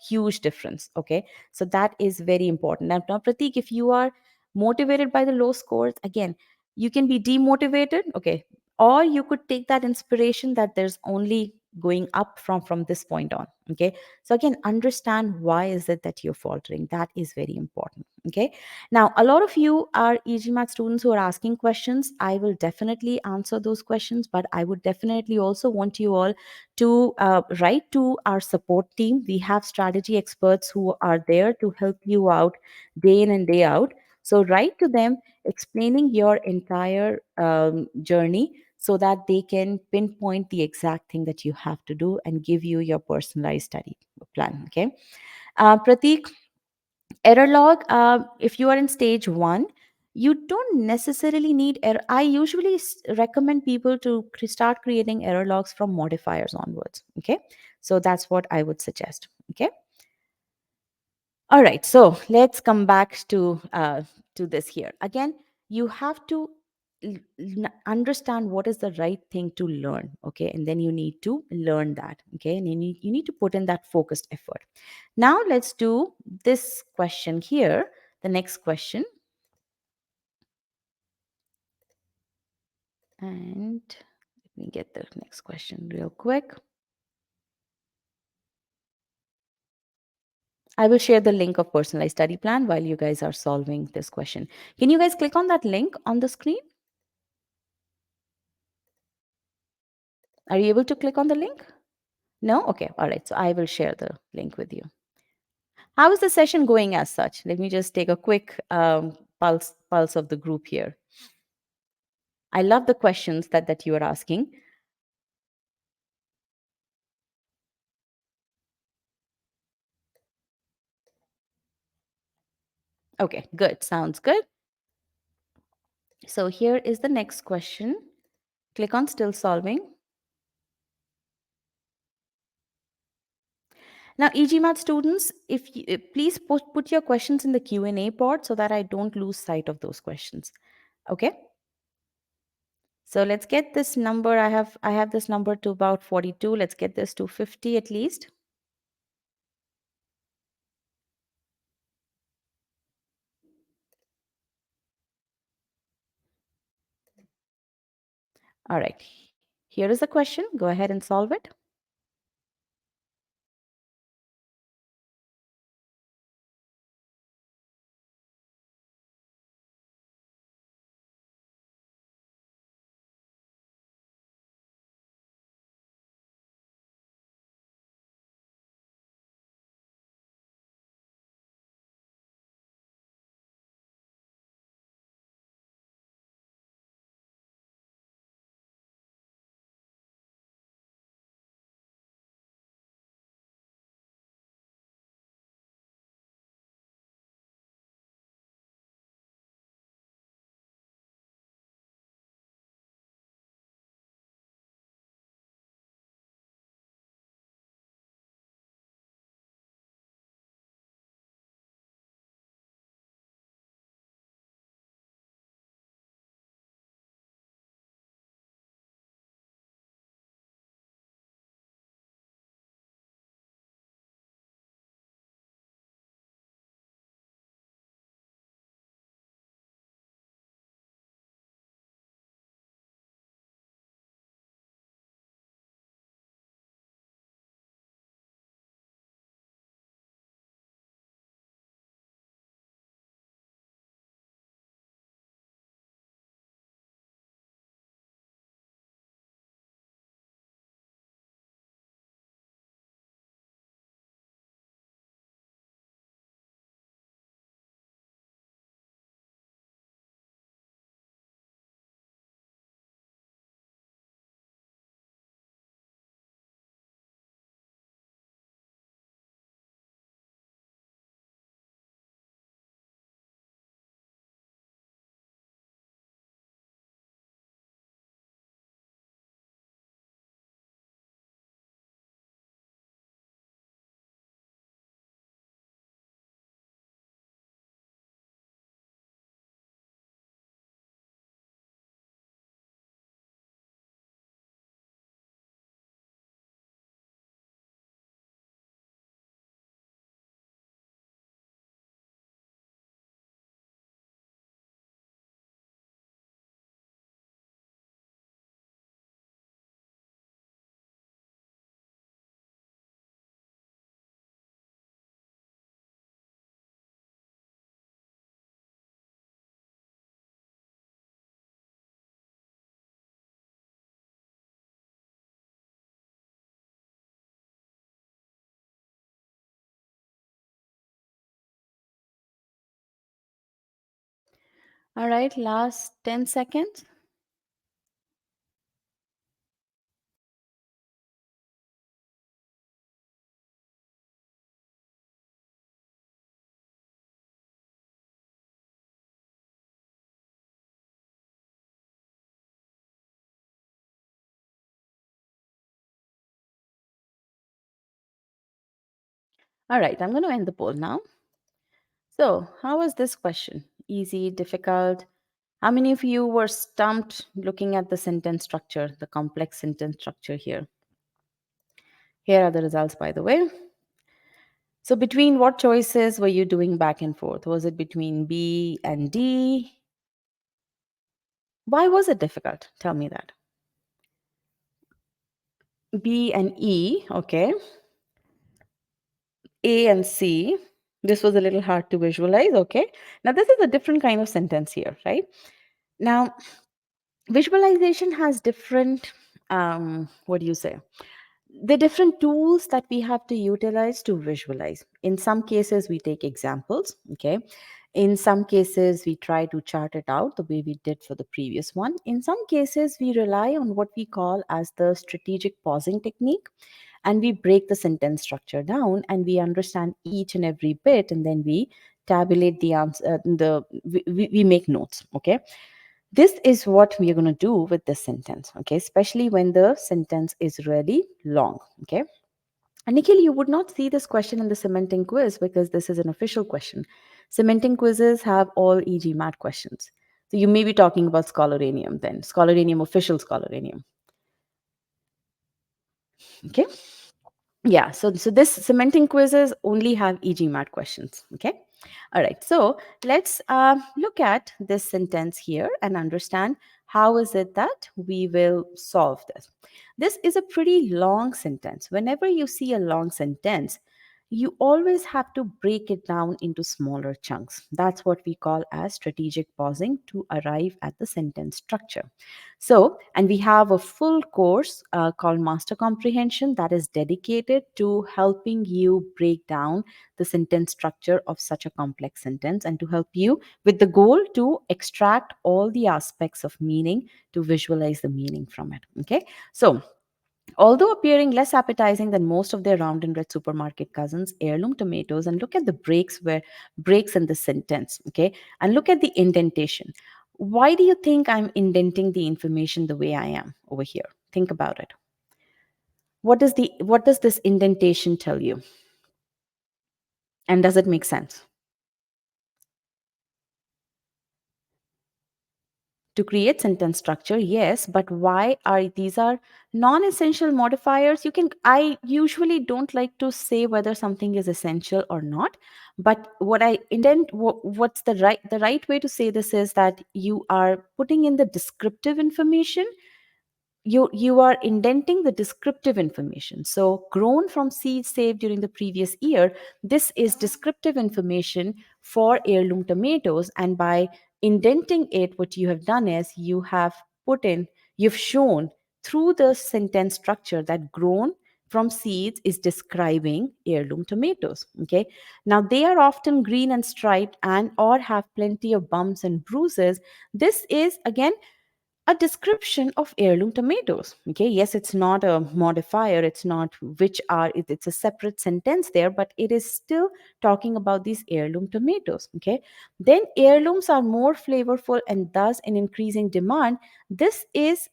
huge difference. Okay, so that is very important. Now, Pratik, if you are motivated by the low scores, again, you can be demotivated. Okay, or you could take that inspiration that there's only going up from this point on. Okay, so again, understand why is it that you're faltering. That is very important. Okay, now a lot of you are e-GMAT students who are asking questions. I will definitely answer those questions, but I would definitely also want you all to write to our support team. We have strategy experts who are there to help you out day in and day out. So write to them explaining your entire journey, so that they can pinpoint the exact thing that you have to do and give you your personalized study plan. Okay, Pratik, error log. If you are in stage one, you don't necessarily need error. I usually recommend people to start creating error logs from modifiers onwards. Okay, so that's what I would suggest. Okay. All right, so let's come back to this here. Again, you have to understand what is the right thing to learn. Okay, and then you need to learn that. Okay, and you need to put in that focused effort. Now let's do this question here, the next question. And let me get the next question real quick. I will share the link of personalized study plan while you guys are solving this question. Can you guys click on that link on the screen? Are you able to click on the link? No? Okay. All right. So I will share the link with you. How is the session going as such? Let me just take a quick pulse of the group here. I love the questions that you are asking. Okay, good. Sounds good. So here is the next question. Click on still solving. Now, e-GMAT students, if you, please put your questions in the Q&A pod so that I don't lose sight of those questions. Okay. So let's get this number. I have this number to about 42. Let's get this to 50 at least. All right. Here is the question. Go ahead and solve it. All right, last 10 seconds. All right, I'm going to end the poll now. So, how was this question? Easy, difficult? How many of you were stumped looking at the sentence structure, the complex sentence structure here? Here are the results, by the way. So, between what choices were you doing back and forth? Was it between B and D? Why was it difficult? Tell me that. B and E, okay. A and C. This was a little hard to visualize, okay. Now, this is a different kind of sentence here, right? Now, visualization has different, what do you say? The different tools that we have to utilize to visualize. In some cases, we take examples, okay. In some cases, we try to chart it out the way we did for the previous one. In some cases, we rely on what we call as the strategic pausing technique, and we break the sentence structure down and we understand each and every bit, and then we tabulate the answer, we make notes, okay. This is what we are going to do with this sentence, okay, especially when the sentence is really long, okay. And Nikhil, you would not see this question in the cementing quiz because this is an official question. Cementing quizzes have all e-GMAT questions. So you may be talking about Scholoranium then, Scholoranium, official Scholoranium. Okay. Yeah, so this cementing quizzes only have e-GMAT questions, okay. All right, so let's look at this sentence here and understand how is it that we will solve this. This is a pretty long sentence. Whenever you see a long sentence, you always have to break it down into smaller chunks. That's what we call as strategic pausing to arrive at the sentence structure. So, and we have a full course called Master Comprehension that is dedicated to helping you break down the sentence structure of such a complex sentence and to help you with the goal to extract all the aspects of meaning to visualize the meaning from it. Okay. So, although appearing less appetizing than most of their round and red supermarket cousins, heirloom tomatoes, and look at the breaks in the sentence, okay, and look at the indentation. Why do you think I'm indenting the information the way I am over here? Think about it. What does this indentation tell you? And does it make sense? To create sentence structure, yes, but why are these are non-essential modifiers? You can I usually don't like to say whether something is essential or not, but what I indent what's the right way to say this is that you are putting in the descriptive information. You are indenting the descriptive information. So grown from seeds saved during the previous year, this is descriptive information for heirloom tomatoes, and by indenting it, what you have done is you've shown through the sentence structure that grown from seeds is describing heirloom tomatoes. Okay, now they are often green and striped and or have plenty of bumps and bruises. This is again a description of heirloom tomatoes. Okay, yes, it's not a modifier, it's not which are it's a separate sentence there, but it is still talking about these heirloom tomatoes. Okay, then heirlooms are more flavorful and thus in increasing demand. This is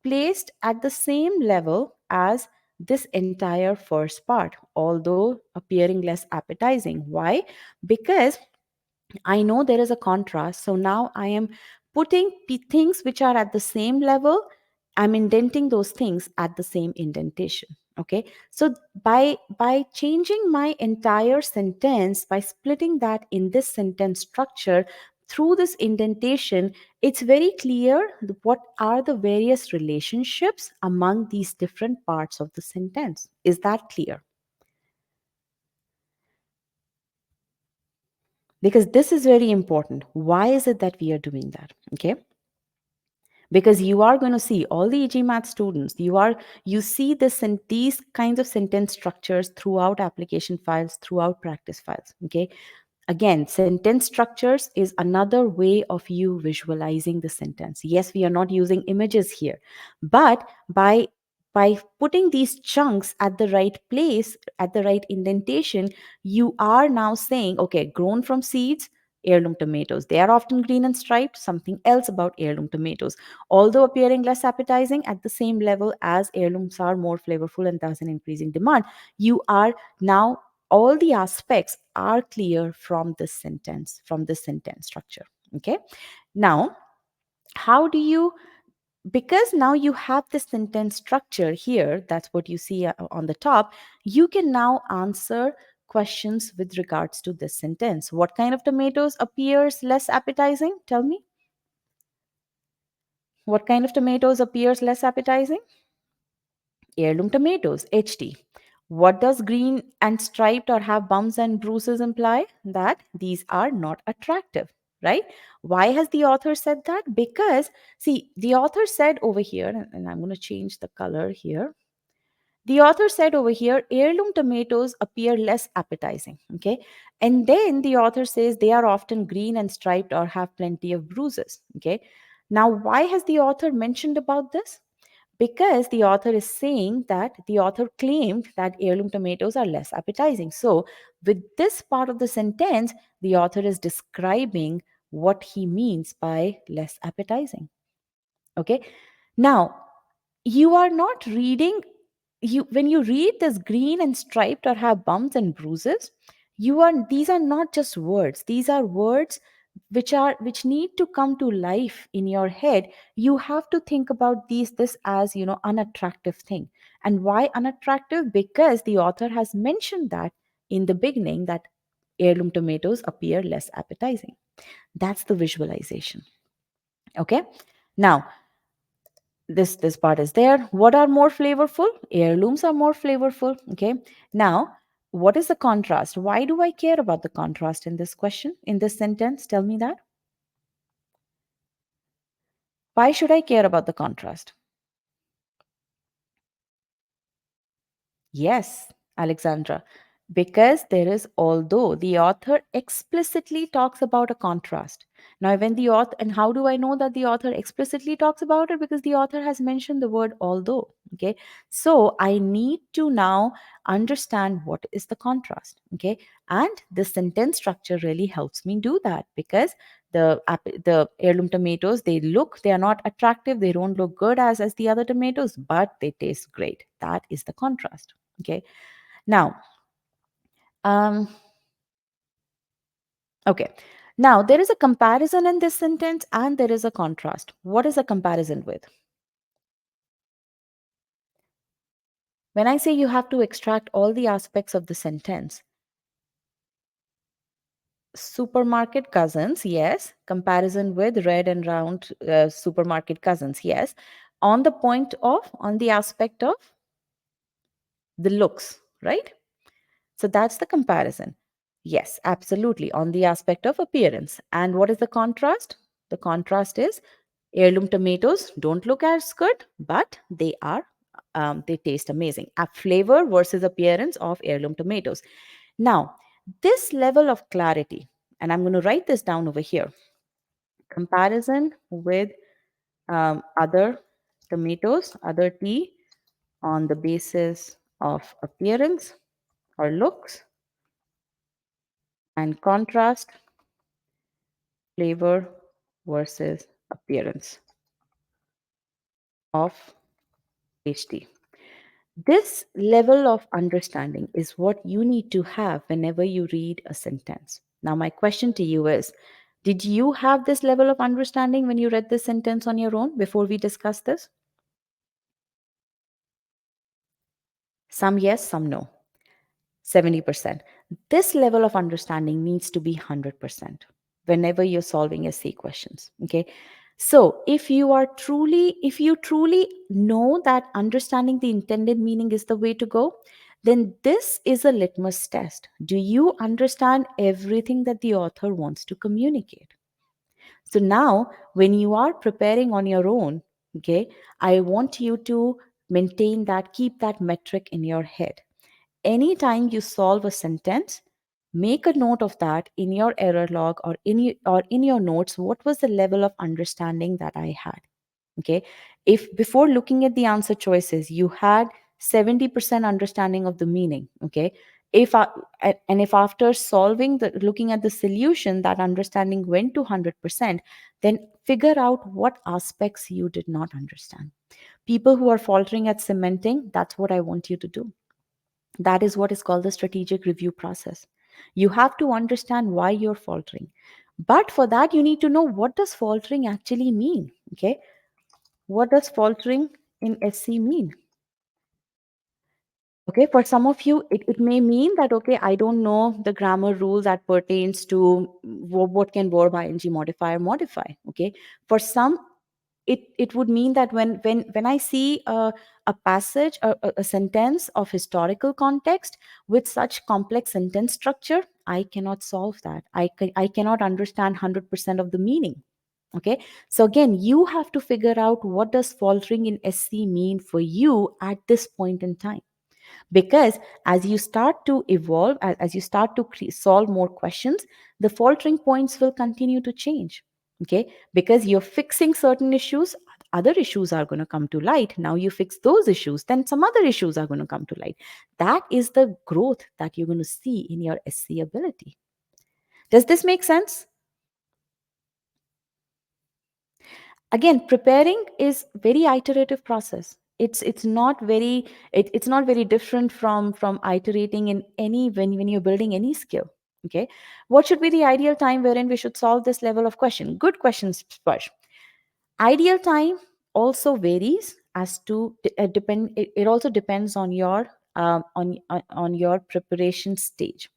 placed at the same level as this entire first part, although appearing less appetizing. Why? Because I know there is a contrast. So now I am putting things which are at the same level. I'm indenting those things at the same indentation. Okay. So by changing my entire sentence, by splitting that in this sentence structure through this indentation, it's very clear what are the various relationships among these different parts of the sentence. Is that clear? Because this is very important. Why is it that we are doing that? Okay, because you are going to see all the e-GMAT students, you see this and these kinds of sentence structures throughout application files, throughout practice files. Okay, Again, sentence structures is another way of you visualizing the sentence. Yes, we are not using images here, but by putting these chunks at the right place, at the right indentation, you are now saying, okay, grown from seeds, heirloom tomatoes. They are often green and striped. Something else about heirloom tomatoes. Although appearing less appetizing, at the same level as heirlooms are more flavorful and thus in increasing demand, you are now, all the aspects are clear from this sentence, from this sentence structure. Okay. Now, how do you, because now you have the sentence structure here, that's what you see on the top, you can now answer questions with regards to this sentence. What kind of tomatoes appears less appetizing? Tell me. What kind of tomatoes appears less appetizing? Heirloom tomatoes, HT. What does green and striped or have bumps and bruises imply? That these are not attractive, right? Why has the author said that? Because, see, the author said over here, and I'm going to change the color here. The author said over here, heirloom tomatoes appear less appetizing, okay? And then the author says they are often green and striped or have plenty of bruises, okay? Now, why has the author mentioned about this? Because the author is saying that the author claimed that heirloom tomatoes are less appetizing. So, with this part of the sentence, the author is describing what he means by less appetizing. Okay. Now, you are not reading, you when you read this green and striped or have bumps and bruises, you are, these are not just words, these are words which need to come to life in your head. You have to think about this as, unattractive thing. And why unattractive? Because the author has mentioned that in the beginning, that heirloom tomatoes appear less appetizing. That's the visualization. Okay. Now, this part is there. What are more flavorful? Heirlooms are more flavorful. Okay. Now, what is the contrast? Why do I care about the contrast in this question, in this sentence? Tell me that. Why should I care about the contrast? Yes, Alexandra, because there is, although the author explicitly talks about a contrast. Now, when the author, and how do I know that the author explicitly talks about it? Because the author has mentioned the word although. Okay, so I need to now understand what is the contrast. Okay, and the sentence structure really helps me do that, because the heirloom tomatoes, they are not attractive, they don't look good as the other tomatoes, but they taste great. That is the contrast. Okay. Now, um, okay. Now, there is a comparison in this sentence and there is a contrast. What is a comparison with? When I say you have to extract all the aspects of the sentence, supermarket cousins, yes. Comparison with red and round supermarket cousins, yes. On the aspect of the looks, right? So that's the comparison. Yes, absolutely. On the aspect of appearance. And what is the contrast? The contrast is heirloom tomatoes don't look as good, but they taste amazing. A flavor versus appearance of heirloom tomatoes. Now, this level of clarity, and I'm going to write this down over here, comparison with other tomatoes, other tea on the basis of appearance or looks, and contrast flavor versus appearance of HT. This level of understanding is what you need to have whenever you read a sentence. Now, my question to you is, did you have this level of understanding when you read this sentence on your own before we discussed this? Some yes, some no. 70%. This level of understanding needs to be 100% whenever you're solving essay questions. Okay. So if you truly know that understanding the intended meaning is the way to go, then this is a litmus test. Do you understand everything that the author wants to communicate? So now, when you are preparing on your own, okay, I want you to keep that metric in your head. Anytime you solve a sentence, Make a note of that in your error log, or in your notes. What was the level of understanding that I had? Okay. If before looking at the answer choices you had 70% understanding of the meaning, okay, if and if after solving the looking at the solution that understanding went to 100%, then figure out what aspects you did not understand. People who are faltering at cementing, that's what I want you to do. That is what is called the strategic review process. You have to understand why you're faltering. But for that, you need to know, what does faltering actually mean? Okay. What does faltering in SC mean? Okay, for some of you, it may mean that, okay, I don't know the grammar rule that pertains to what can verb ing modifier modify. Okay, for some, it would mean that when I see a passage, a sentence of historical context with such complex sentence structure, I cannot solve that. I cannot understand 100% of the meaning. Okay, so again, you have to figure out, what does faltering in SC mean for you at this point in time? Because as you start to evolve, as you start to solve more questions, the faltering points will continue to change. Okay, because you're fixing certain issues, other issues are going to come to light. Now you fix those issues, then some other issues are going to come to light. That is the growth that you're going to see in your SC ability. Does this make sense? Again, preparing is very iterative process. It's not very, it's not very different from iterating in any, when you're building any skill. Okay, what should be the ideal time wherein we should solve this level of question? Good questions, Sparsh. Ideal time also varies as to depend, it also depends on your on your preparation stage.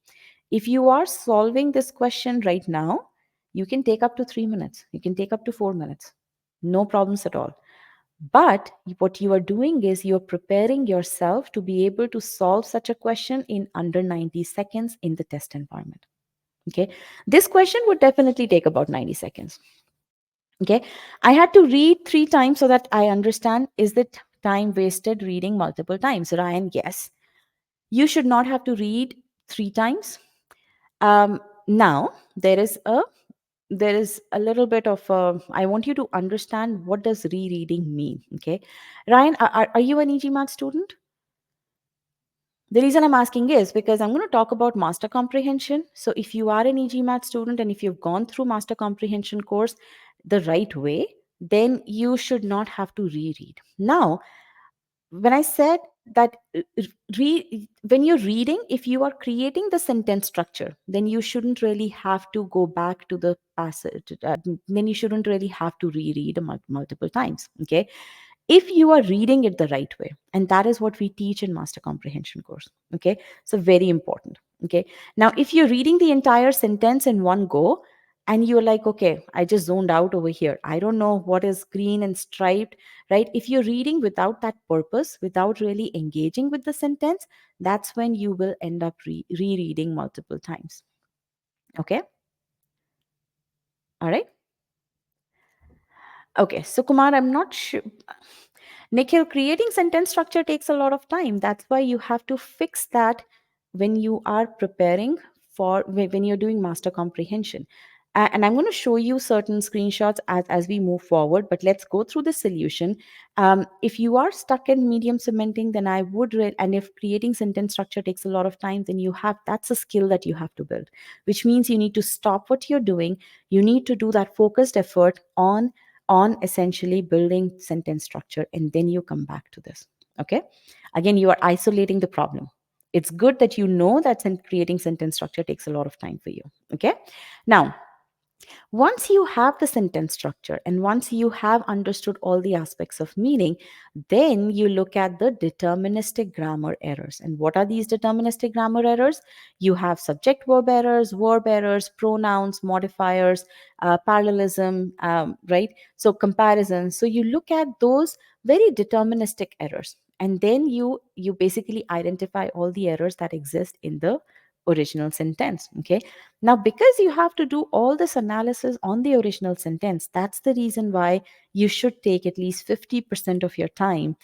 If you are solving this question right now, you can take up to 3 minutes, you can take up to 4 minutes, no problems at all. But what you are doing is you're preparing yourself to be able to solve such a question in under 90 seconds in the test environment. Okay, this question would definitely take about 90 seconds. Okay, I had to read 3 times so that I understand, is it time wasted reading multiple times? Ryan, yes, you should not have to read 3 times. Now there is a little bit of I want you to understand, what does rereading mean? Okay, Ryan, are you an e-GMAT student? The reason I'm asking is because I'm going to talk about master comprehension. So if you are an e-GMAT student and if you've gone through master comprehension course the right way, then you should not have to reread. Now, when I said that, when you're reading, if you are creating the sentence structure, then you shouldn't really have to go back to the passage. Then you shouldn't really have to reread multiple times. Okay, if you are reading it the right way, and that is what we teach in master comprehension course. Okay, so very important. Okay, now if you're reading the entire sentence in one go, and you're like, okay, I just zoned out over here, I don't know what is green and striped, right? If you're reading without that purpose, without really engaging with the sentence, that's when you will end up rereading multiple times. Okay, all right. Okay, so Kumar, I'm not sure. Nikhil, creating sentence structure takes a lot of time. That's why you have to fix that when you are preparing for, when you're doing master comprehension. And I'm going to show you certain screenshots as we move forward, but let's go through the solution. If you are stuck in medium cementing, then I would, and if creating sentence structure takes a lot of time, then you have, that's a skill that you have to build, which means you need to stop what you're doing. You need to do that focused effort on essentially building sentence structure, and then you come back to this. Okay, again, you are isolating the problem. It's good that you know that creating sentence structure takes a lot of time for you. Okay, now once you have the sentence structure and once you have understood all the aspects of meaning, then you look at the deterministic grammar errors. And what are these deterministic grammar errors? You have subject verb errors, pronouns, modifiers, parallelism, right? So comparisons. So you look at those very deterministic errors. And then you basically identify all the errors that exist in the original sentence. Okay, now, because you have to do all this analysis on the original sentence, that's the reason why you should take at least 50% of your time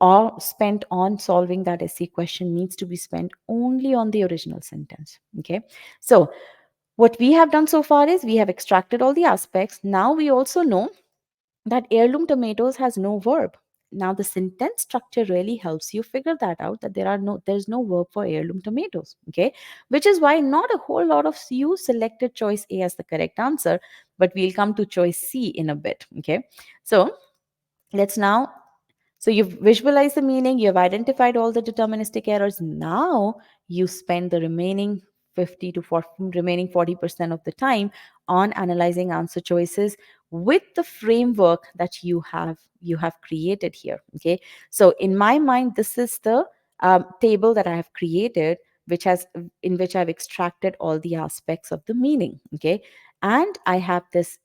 or spent on solving that SC question needs to be spent only on the original sentence. Okay. So what we have done so far is we have extracted all the aspects. Now we also know that heirloom tomatoes has no verb. Now the sentence structure really helps you figure that out, that there's no verb for heirloom tomatoes. Okay. Which is why not a whole lot of you selected choice A as the correct answer, but we'll come to choice C in a bit. Okay. So let's now, so you've visualized the meaning, you've identified all the deterministic errors. Now you spend the remaining 50 to 40, remaining 40% of the time on analyzing answer choices with the framework that you have created here. Okay. So in my mind, this is the table that I have created, which has in which I've extracted all the aspects of the meaning. Okay. And I have this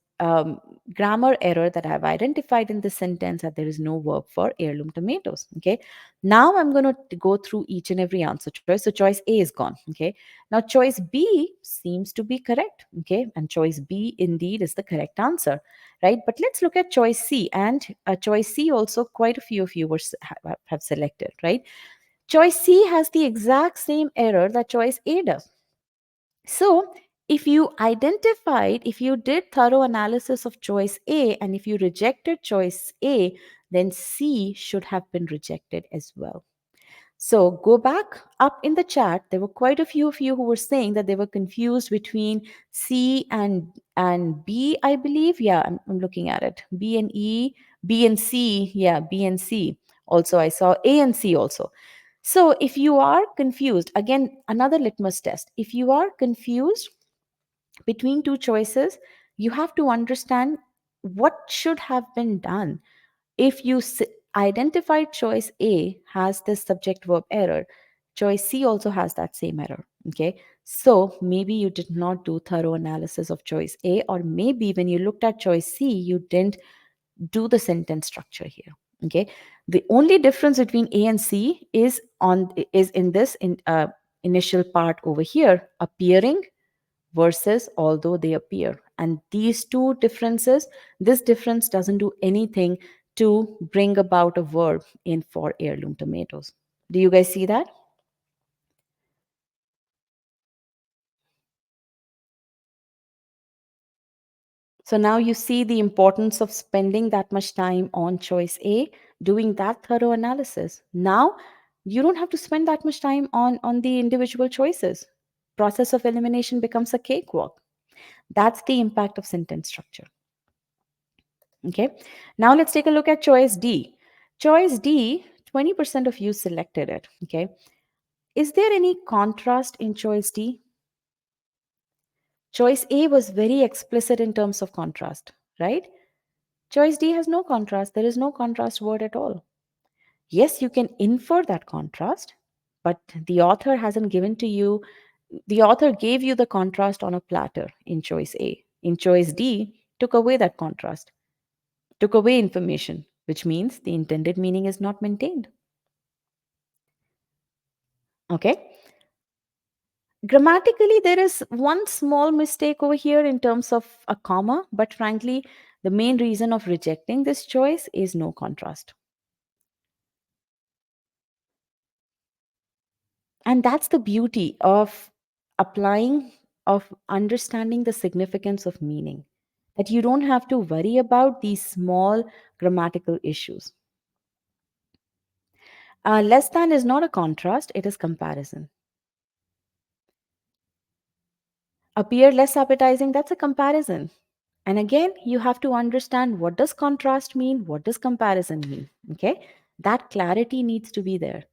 grammar error that I've identified in the sentence, that there is no verb for heirloom tomatoes. Okay. Now I'm going to go through each and every answer choice. So choice A is gone. Okay. Now choice B seems to be correct. Okay. And choice B indeed is the correct answer. Right. But let's look at choice C. And choice C also quite a few of you have selected. Right. Choice C has the exact same error that choice A does. So, if you did thorough analysis of choice A and if you rejected choice A, then C should have been rejected as well. So, go back up in the chat. There were quite a few of you who were saying that they were confused between C and B, I believe. Yeah, I'm looking at it. B and E, B and C. Yeah, B and C. Also, I saw A and C also. So, if you are confused, again, another litmus test. If you are confused between two choices, you have to understand what should have been done. If you identified choice A has this subject verb error, choice C also has that same error. Okay. So maybe you did not do thorough analysis of choice A, or maybe when you looked at choice C, you didn't do the sentence structure here. Okay. The only difference between A and C is in this initial part over here, appearing versus although they appear. And these two differences, this difference doesn't do anything to bring about a verb in for heirloom tomatoes. Do you guys see that? So now you see the importance of spending that much time on choice A, doing that thorough analysis. Now you don't have to spend that much time on the individual choices. Process of elimination becomes a cakewalk. That's the impact of sentence structure. Okay. Now let's take a look at choice D. Choice D, 20% of you selected it. Okay. Is there any contrast in choice D? Choice A was very explicit in terms of contrast, right? Choice D has no contrast. There is no contrast word at all. Yes, you can infer that contrast, but the author hasn't given to you, the author gave you the contrast on a platter in choice A. In choice D, took away that contrast, took away information, which means the intended meaning is not maintained. Okay. Grammatically, there is one small mistake over here in terms of a comma, but frankly, the main reason of rejecting this choice is no contrast. And that's the beauty of applying, of understanding the significance of meaning, that you don't have to worry about these small grammatical issues. Less than is not a contrast, it is comparison. Appear less appetizing, that's a comparison. And again, you have to understand, what does contrast mean? What does comparison mean? Okay. That clarity needs to be there,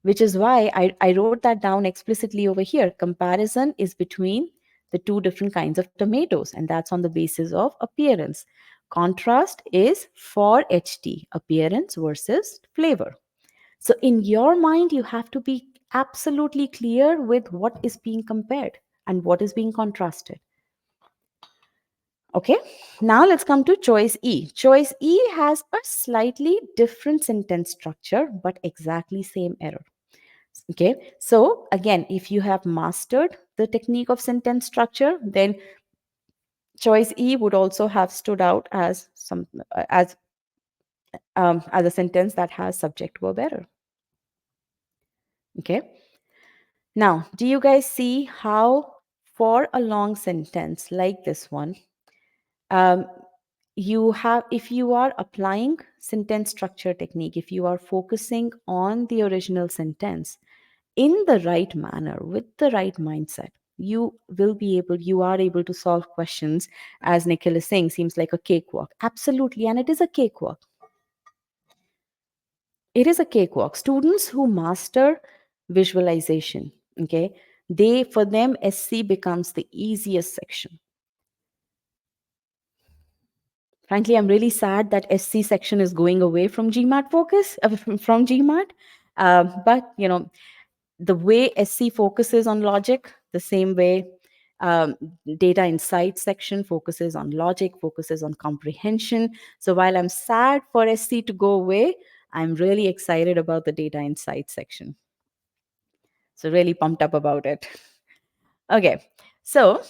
which is why I wrote that down explicitly over here. Comparison is between the two different kinds of tomatoes, and that's on the basis of appearance. Contrast is for HT, appearance versus flavor. So in your mind, you have to be absolutely clear with what is being compared and what is being contrasted. Okay, now let's come to choice E. Choice E has a slightly different sentence structure, but exactly same error. Okay, so again, if you have mastered the technique of sentence structure, then choice E would also have stood out as as a sentence that has subject verb error. Okay. Now, do you guys see how for a long sentence like this one, um, you have, if you are applying sentence structure technique, if you are focusing on the original sentence in the right manner with the right mindset, you are able to solve questions, as Nikhil is saying, seems like a cakewalk. Absolutely, and it is a cakewalk. It is a cakewalk. Students who master visualization, okay, they, for them, SC becomes the easiest section. Frankly, I'm really sad that SC section is going away from GMAT focus, from GMAT. But the way SC focuses on logic, the same way um, data insight section focuses on logic, focuses on comprehension. So while I'm sad for SC to go away, I'm really excited about the data insight section. So really pumped up about it. Okay, so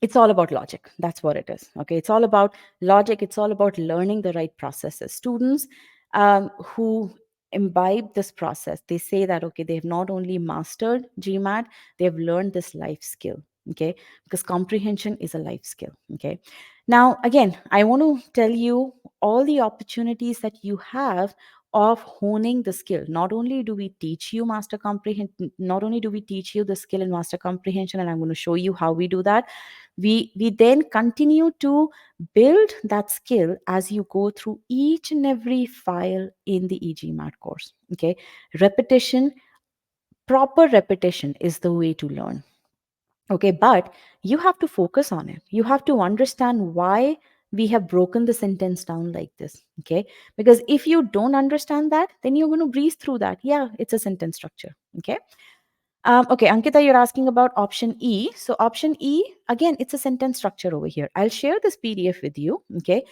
it's all about logic. That's what it is. Okay, it's all about logic. It's all about learning the right processes. Students who imbibe this process, they say that, okay, they have not only mastered GMAT, they have learned this life skill. Okay, because comprehension is a life skill. Okay, now again, I want to tell you all the opportunities that you have of honing the skill. Not only do we teach you master comprehension, not only do we teach you the skill in master comprehension, and I'm going to show you how we do that, we then continue to build that skill as you go through each and every file in the e-GMAT course. Okay, repetition, proper repetition is the way to learn. Okay, but you have to focus on it. You have to understand why we have broken the sentence down like this. Okay, because if you don't understand that, then you're going to breeze through that. Yeah, it's a sentence structure. Okay. Okay, Ankita, you're asking about option E. So option E, again, it's a sentence structure over here. I'll share this PDF with you, okay,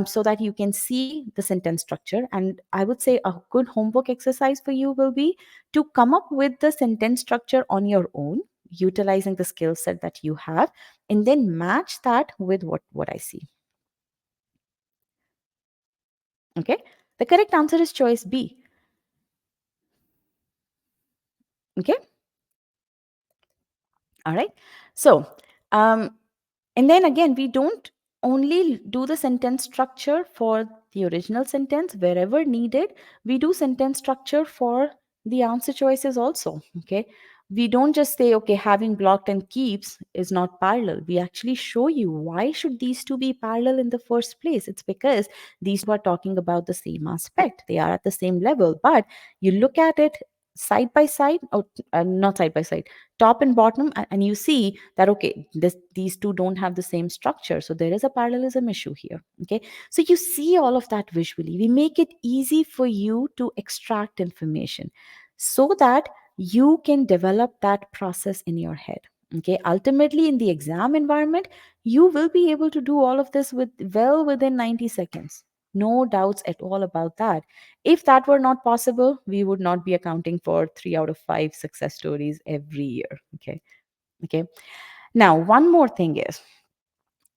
so that you can see the sentence structure. And I would say a good homework exercise for you will be to come up with the sentence structure on your own, utilizing the skill set that you have, and then match that with what I see. Okay, the correct answer is choice B. Okay, all right. So, um, and then again, we don't only do the sentence structure for the original sentence. Wherever needed, we do sentence structure for the answer choices also. Okay. We don't just say, okay, having blocked and keeps is not parallel. We actually show you why should these two be parallel in the first place. It's because these two are talking about the same aspect. They are at the same level, but you look at it side by side, or not side by side, top and bottom, and you see that, okay, these two don't have the same structure, so there is a parallelism issue here. Okay, so you see all of that visually. We make it easy for you to extract information so that you can develop that process in your head. Okay, ultimately in the exam environment, you will be able to do all of this within 90 seconds. No doubts at all about that. If that were not possible, we would not be accounting for 3 out of 5 success stories every year. Okay. Okay. Now, one more thing is,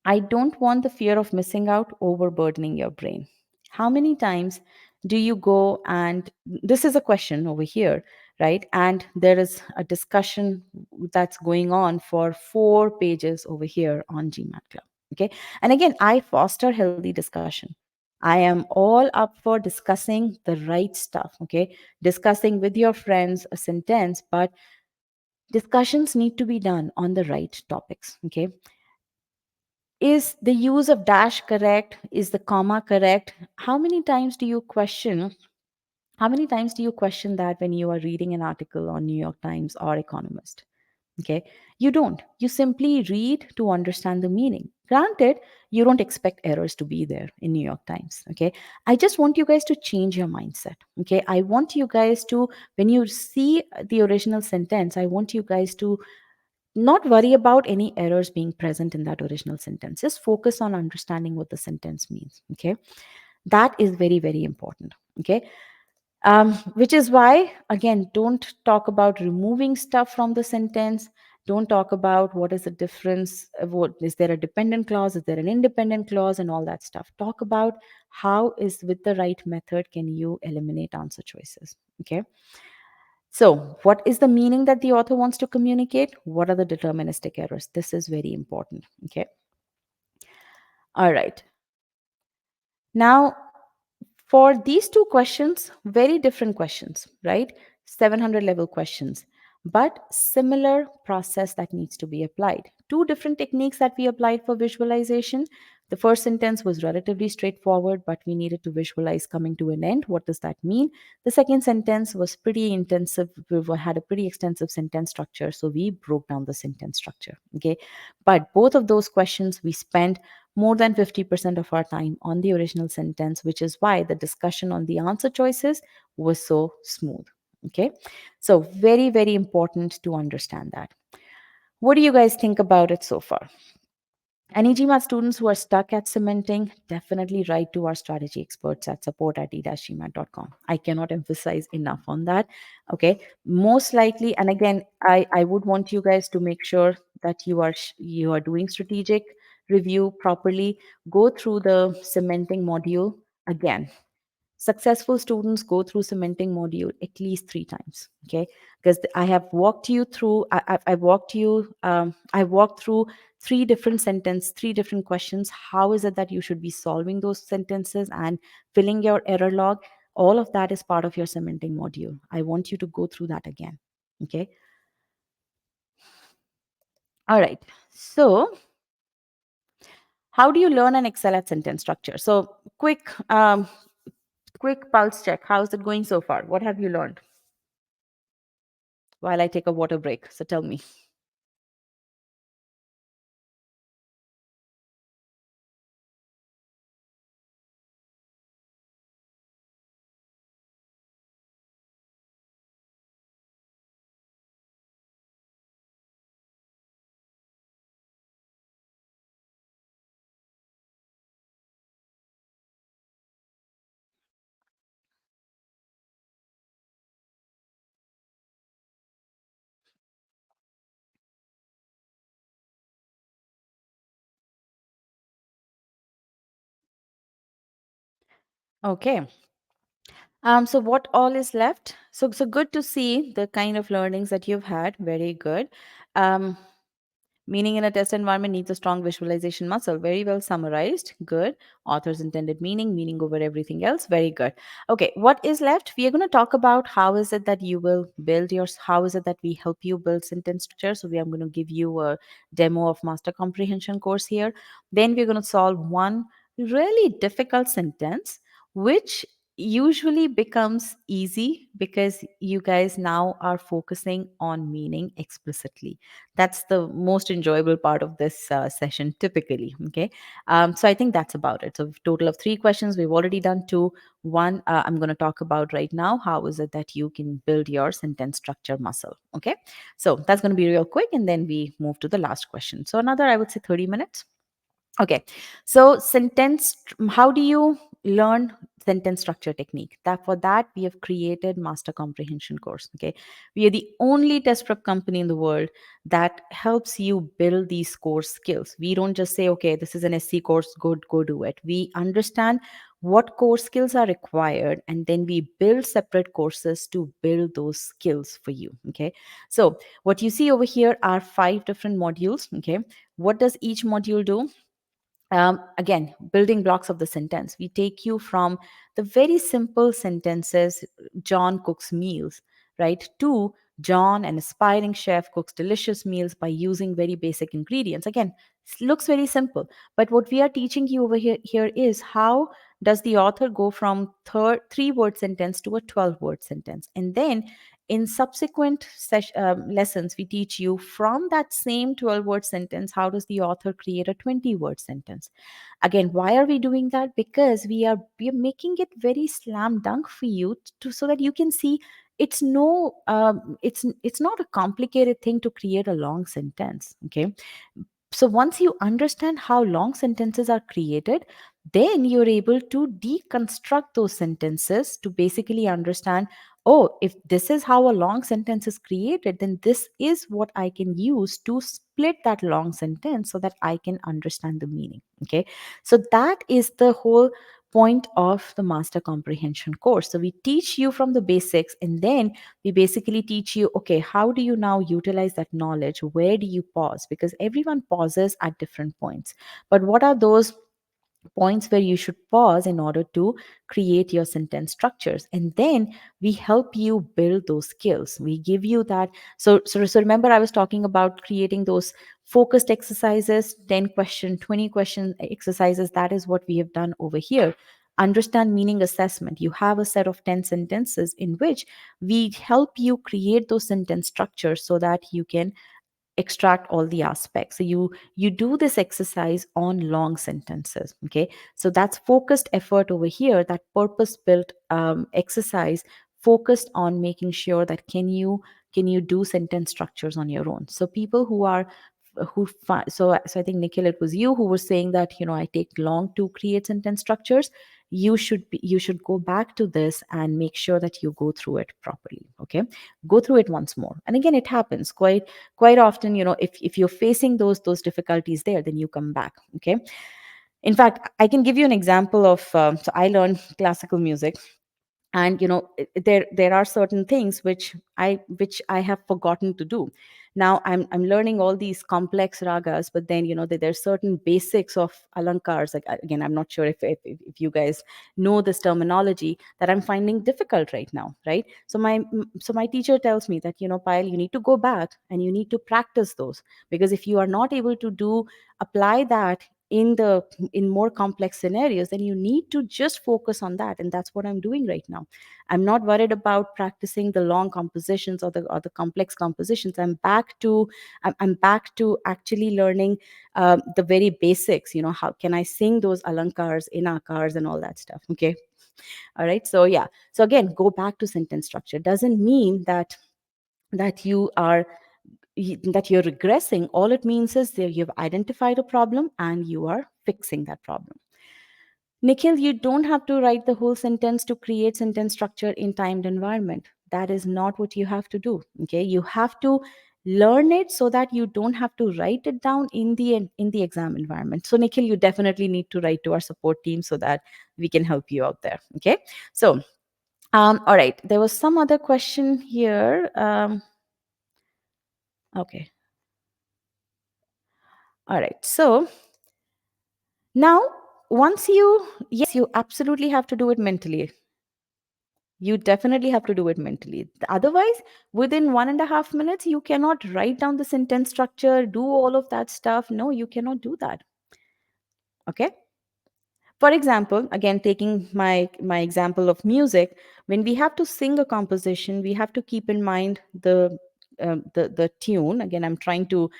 I don't want the fear of missing out overburdening your brain. How many times do you go and this is a question over here, right? And there is a discussion that's going on for 4 pages over here on GMAT Club. Okay. And again, I foster healthy discussion. I am all up for discussing the right stuff. Okay. Discussing with your friends a sentence, but discussions need to be done on the right topics. Okay, is the use of dash correct, is the comma correct? How many times do you question that when you are reading an article on New York Times or Economist? Okay, you don't, you simply read to understand the meaning. Granted, you don't expect errors to be there in New York Times. Okay, I just want you guys to change your mindset. Okay, I want you guys to, when you see the original sentence, I want you guys to not worry about any errors being present in that original sentence. Just focus on understanding what the sentence means. Okay, that is very, very important. Okay, which is why, again, don't talk about removing stuff from the sentence. Don't talk about what is the difference, what is there a dependent clause, is there an independent clause, and all that stuff. Talk about how is with the right method can you eliminate answer choices. Okay. So, what is the meaning that the author wants to communicate? What are the deterministic errors? This is very important. Okay. All right. Now, for these two questions, very different questions, right? 700 level questions, but similar process that needs to be applied. Two different techniques that we applied for visualization. The first sentence was relatively straightforward, but we needed to visualize coming to an end. What does that mean? The second sentence was pretty intensive. We had a pretty extensive sentence structure, so we broke down the sentence structure. Okay. But both of those questions, we spent more than 50% of our time on the original sentence, which is why the discussion on the answer choices was so smooth. Okay. So, very, very important to understand that. What do you guys think about it so far? Any GMAT students who are stuck at cementing, definitely write to our strategy experts at support@e-gmat.com. I cannot emphasize enough on that. Okay. Most likely, and again, I would want you guys to make sure that you are doing strategic review properly. Go through the cementing module again. Successful students go through cementing module at least 3 times. Okay. Because I have walked you through, I walked through three different questions. How is it that you should be solving those sentences and filling your error log? All of that is part of your cementing module. I want you to go through that again. Okay. All right. So, how do you learn and excel at sentence structure? So, quick pulse check. How's it going so far? What have you learned while I take a water break? So tell me. Okay. So what all is left? So good to see the kind of learnings that you've had. Very good. Um, Meaning in a test environment needs a strong visualization muscle. Very well summarized. Good. Author's intended meaning, meaning over everything else. Very good. Okay, what is left? We are going to talk about how is it that you will build your, how is it that we help you build sentence structure. So we are going to give you a demo of master comprehension course here. Then we're going to solve one really difficult sentence, which usually becomes easy because you guys now are focusing on meaning explicitly. That's the most enjoyable part of this session typically. Okay. So I think that's about it. So total of 3 questions, we've already done 2. One, I'm going to talk about right now. How is it that you can build your sentence structure muscle? Okay. So that's going to be real quick, and then we move to the last question. So another, I would say, 30 minutes. Okay. So how do you learn sentence structure technique? That for that we have created master comprehension course. Okay. We are the only test prep company in the world that helps you build these core skills. We don't just say, okay, this is an SC course, go do it. We understand what core skills are required, and then we build separate courses to build those skills for you. Okay. So what you see over here are 5 different modules. Okay. What does each module do? Again, building blocks of the sentence. We take you from the very simple sentences, John cooks meals, right, to John, an aspiring chef, cooks delicious meals by using very basic ingredients. Again, looks very simple. But what we are teaching you over here is how does the author go from 3-word sentence to a 12-word sentence. And then in subsequent lessons, we teach you from that same 12-word sentence, how does the author create a 20-word sentence. Again, why are we doing that? Because we are making it very slam dunk for you to, so that you can see it's not a complicated thing to create a long sentence. Okay. So once you understand how long sentences are created, then you're able to deconstruct those sentences to basically understand oh, if this is how a long sentence is created, then this is what I can use to split that long sentence so that I can understand the meaning. Okay. So that is the whole point of the master comprehension course. So we teach you from the basics, and then we basically teach you, okay, how do you now utilize that knowledge? Where do you pause? Because everyone pauses at different points. But what are those points where you should pause in order to create your sentence structures? And then we help you build those skills. We give you that. So remember, I was talking about creating those focused exercises, 10 question, 20 question exercises. That is what we have done over here. Understand meaning assessment. You have a set of 10 sentences in which we help you create those sentence structures so that you can extract all the aspects. So you do this exercise on long sentences. Okay, so that's focused effort over here, that purpose built exercise focused on making sure that can you do sentence structures on your own. So people who are so I think, Nikhil, it was you who was saying that, I take long to create sentence structures. You should go back to this and make sure that you go through it properly. Okay, go through it once more. And again, it happens quite often. If you're facing those difficulties there, then you come back. Okay, in fact, I can give you an example of so I learned classical music, and there are certain things which I have forgotten to do. Now I'm learning all these complex ragas, but then there's certain basics of alankars. Like, again, I'm not sure if you guys know this terminology that I'm finding difficult right now, right? So my teacher tells me that, Payal, you need to go back and you need to practice those, because if you are not able to apply that in more complex scenarios, then you need to just focus on that. And that's what I'm doing right now. I'm not worried about practicing the long compositions or the complex compositions. I'm back to actually learning the very basics. How can I sing those alankars, inakars, and all that stuff? Okay, all right. So yeah, so again, go back to sentence structure. Doesn't mean that you are that you're regressing. All it means is that you've identified a problem and you are fixing that problem. Nikhil, you don't have to write the whole sentence to create sentence structure in timed environment. That is not what you have to do. Okay, you have to learn it so that you don't have to write it down in the exam environment. So Nikhil, you definitely need to write to our support team so that we can help you out there. Okay, so all right, there was some other question here. Okay, all right, so now, once yes, you absolutely have to do it mentally. You definitely have to do it mentally. Otherwise, within 1.5 minutes, you cannot write down the sentence structure, do all of that stuff. No, you cannot do that. Okay. For example, again, taking my example of music, when we have to sing a composition, we have to keep in mind the tune. Again, I'm trying to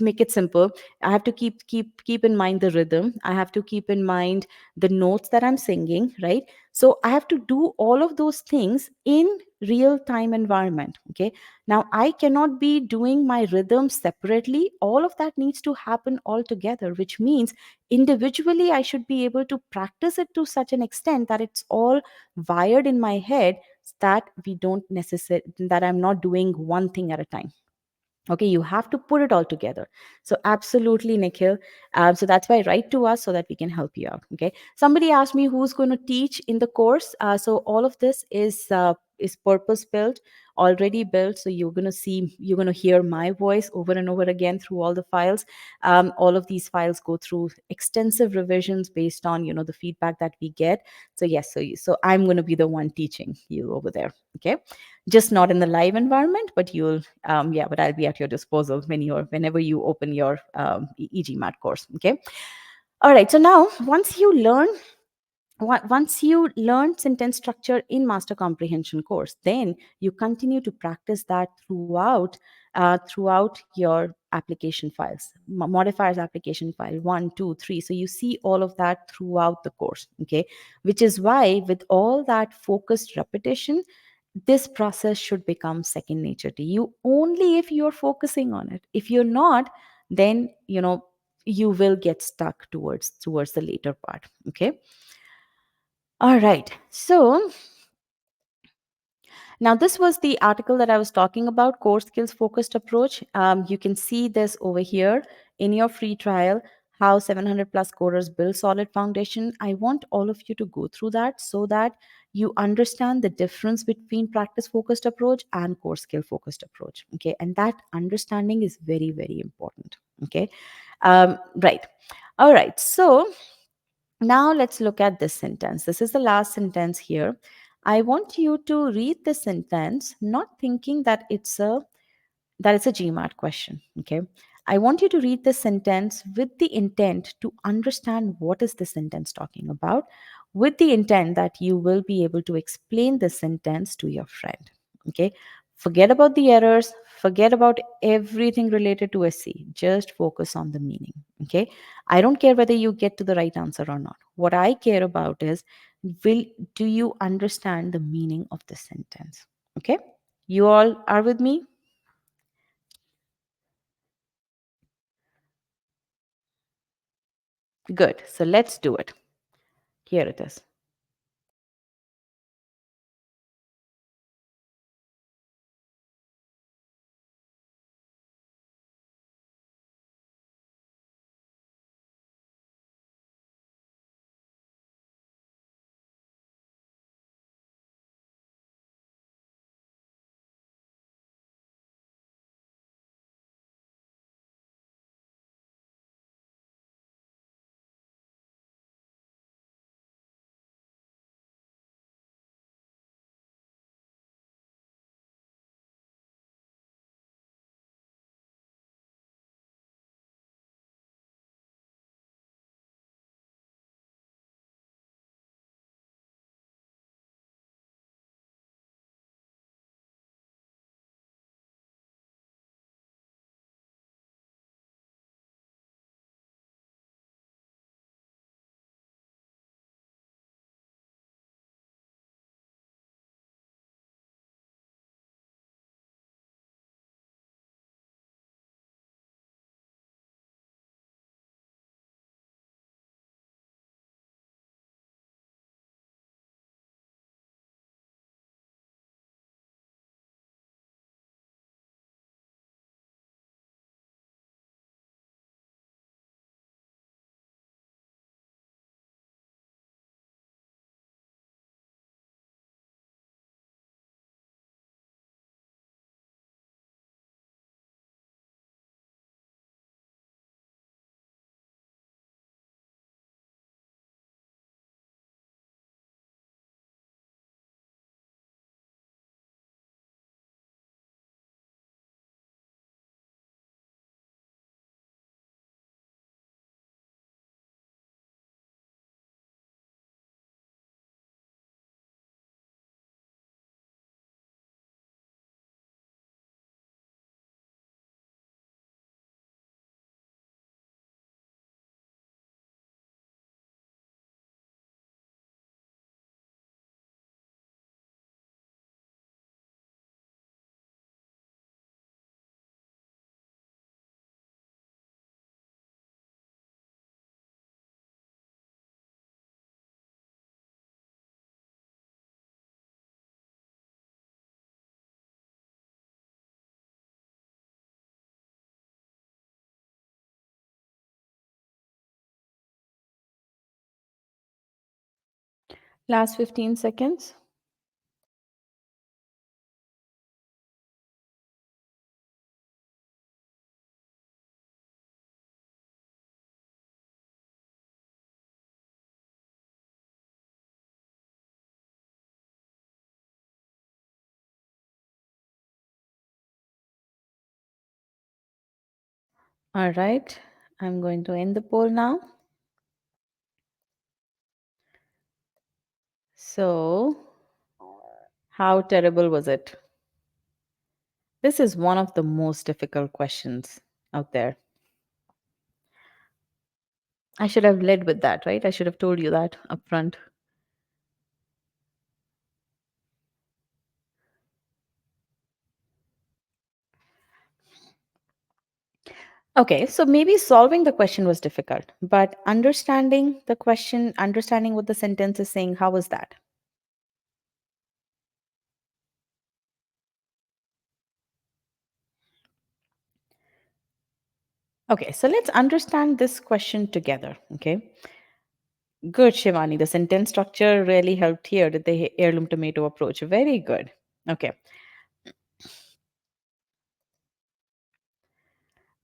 make it simple. I have to keep in mind the rhythm. I have to keep in mind the notes that I'm singing, right? So I have to do all of those things in real time environment. Okay, now I cannot be doing my rhythm separately. All of that needs to happen all together, which means individually I should be able to practice it to such an extent that it's all wired in my head, that we don't necessarily that I'm not doing one thing at a time. Okay, you have to put it all together. So absolutely, Nikhil. So that's why write to us so that we can help you out. Okay, somebody asked me who's going to teach in the course. So all of this is purpose built, already built. So you're going to hear my voice over and over again through all the files. All of these files go through extensive revisions based on the feedback that we get. So yes, so I'm going to be the one teaching you over there. Okay, just not in the live environment, but but I'll be at your disposal whenever you open your e-GMAT course. Okay, all right. So now, once you learn sentence structure in master comprehension course, then you continue to practice that throughout your application files, modifiers application file 1, 2, 3. So you see all of that throughout the course. Okay, which is why with all that focused repetition, this process should become second nature to you, only if you're focusing on it. If you're not, then you will get stuck towards the later part. Okay, all right. So Now, this was the article that I was talking about, core skills focused approach. You can see this over here in your free trial, how 700 plus coders build solid foundation. I want all of you to go through that so that you understand the difference between practice focused approach and core skill focused approach. Okay. And that understanding is very, very important. Okay. Right. All right. So, now let's look at this sentence. This is the last sentence here. I want you to read the sentence, not thinking that it's a GMAT question. Okay. I want you to read the sentence with the intent to understand what is the sentence talking about, with the intent that you will be able to explain the sentence to your friend. Okay. Forget about the errors, forget about everything related to SC. Just focus on the meaning. Okay. I don't care whether you get to the right answer or not. What I care about is will do you understand the meaning of the sentence? Okay. You all are with me? Good. So let's do it. Here it is. Last 15 seconds. All right. I'm going to end the poll now. So, how terrible was it? This is one of the most difficult questions out there. I should have led with that, right? I should have told you that upfront. Okay, so maybe solving the question was difficult, but understanding the question, understanding what the sentence is saying, how was that? Okay, so let's understand this question together. Okay, good, Shivani. The sentence structure really helped here with the heirloom tomato approach. Very good. Okay,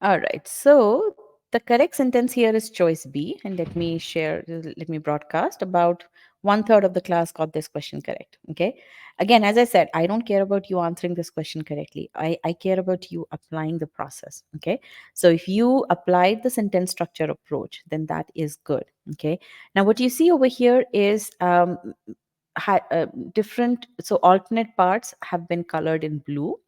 all right. So the correct sentence here is choice B. And let me broadcast. About one third of the class got this question correct. Okay. Again, as I said, I don't care about you answering this question correctly. I care about you applying the process. Okay. So if you applied the sentence structure approach, then that is good. Okay. Now, what you see over here is different, so alternate parts have been colored in blue.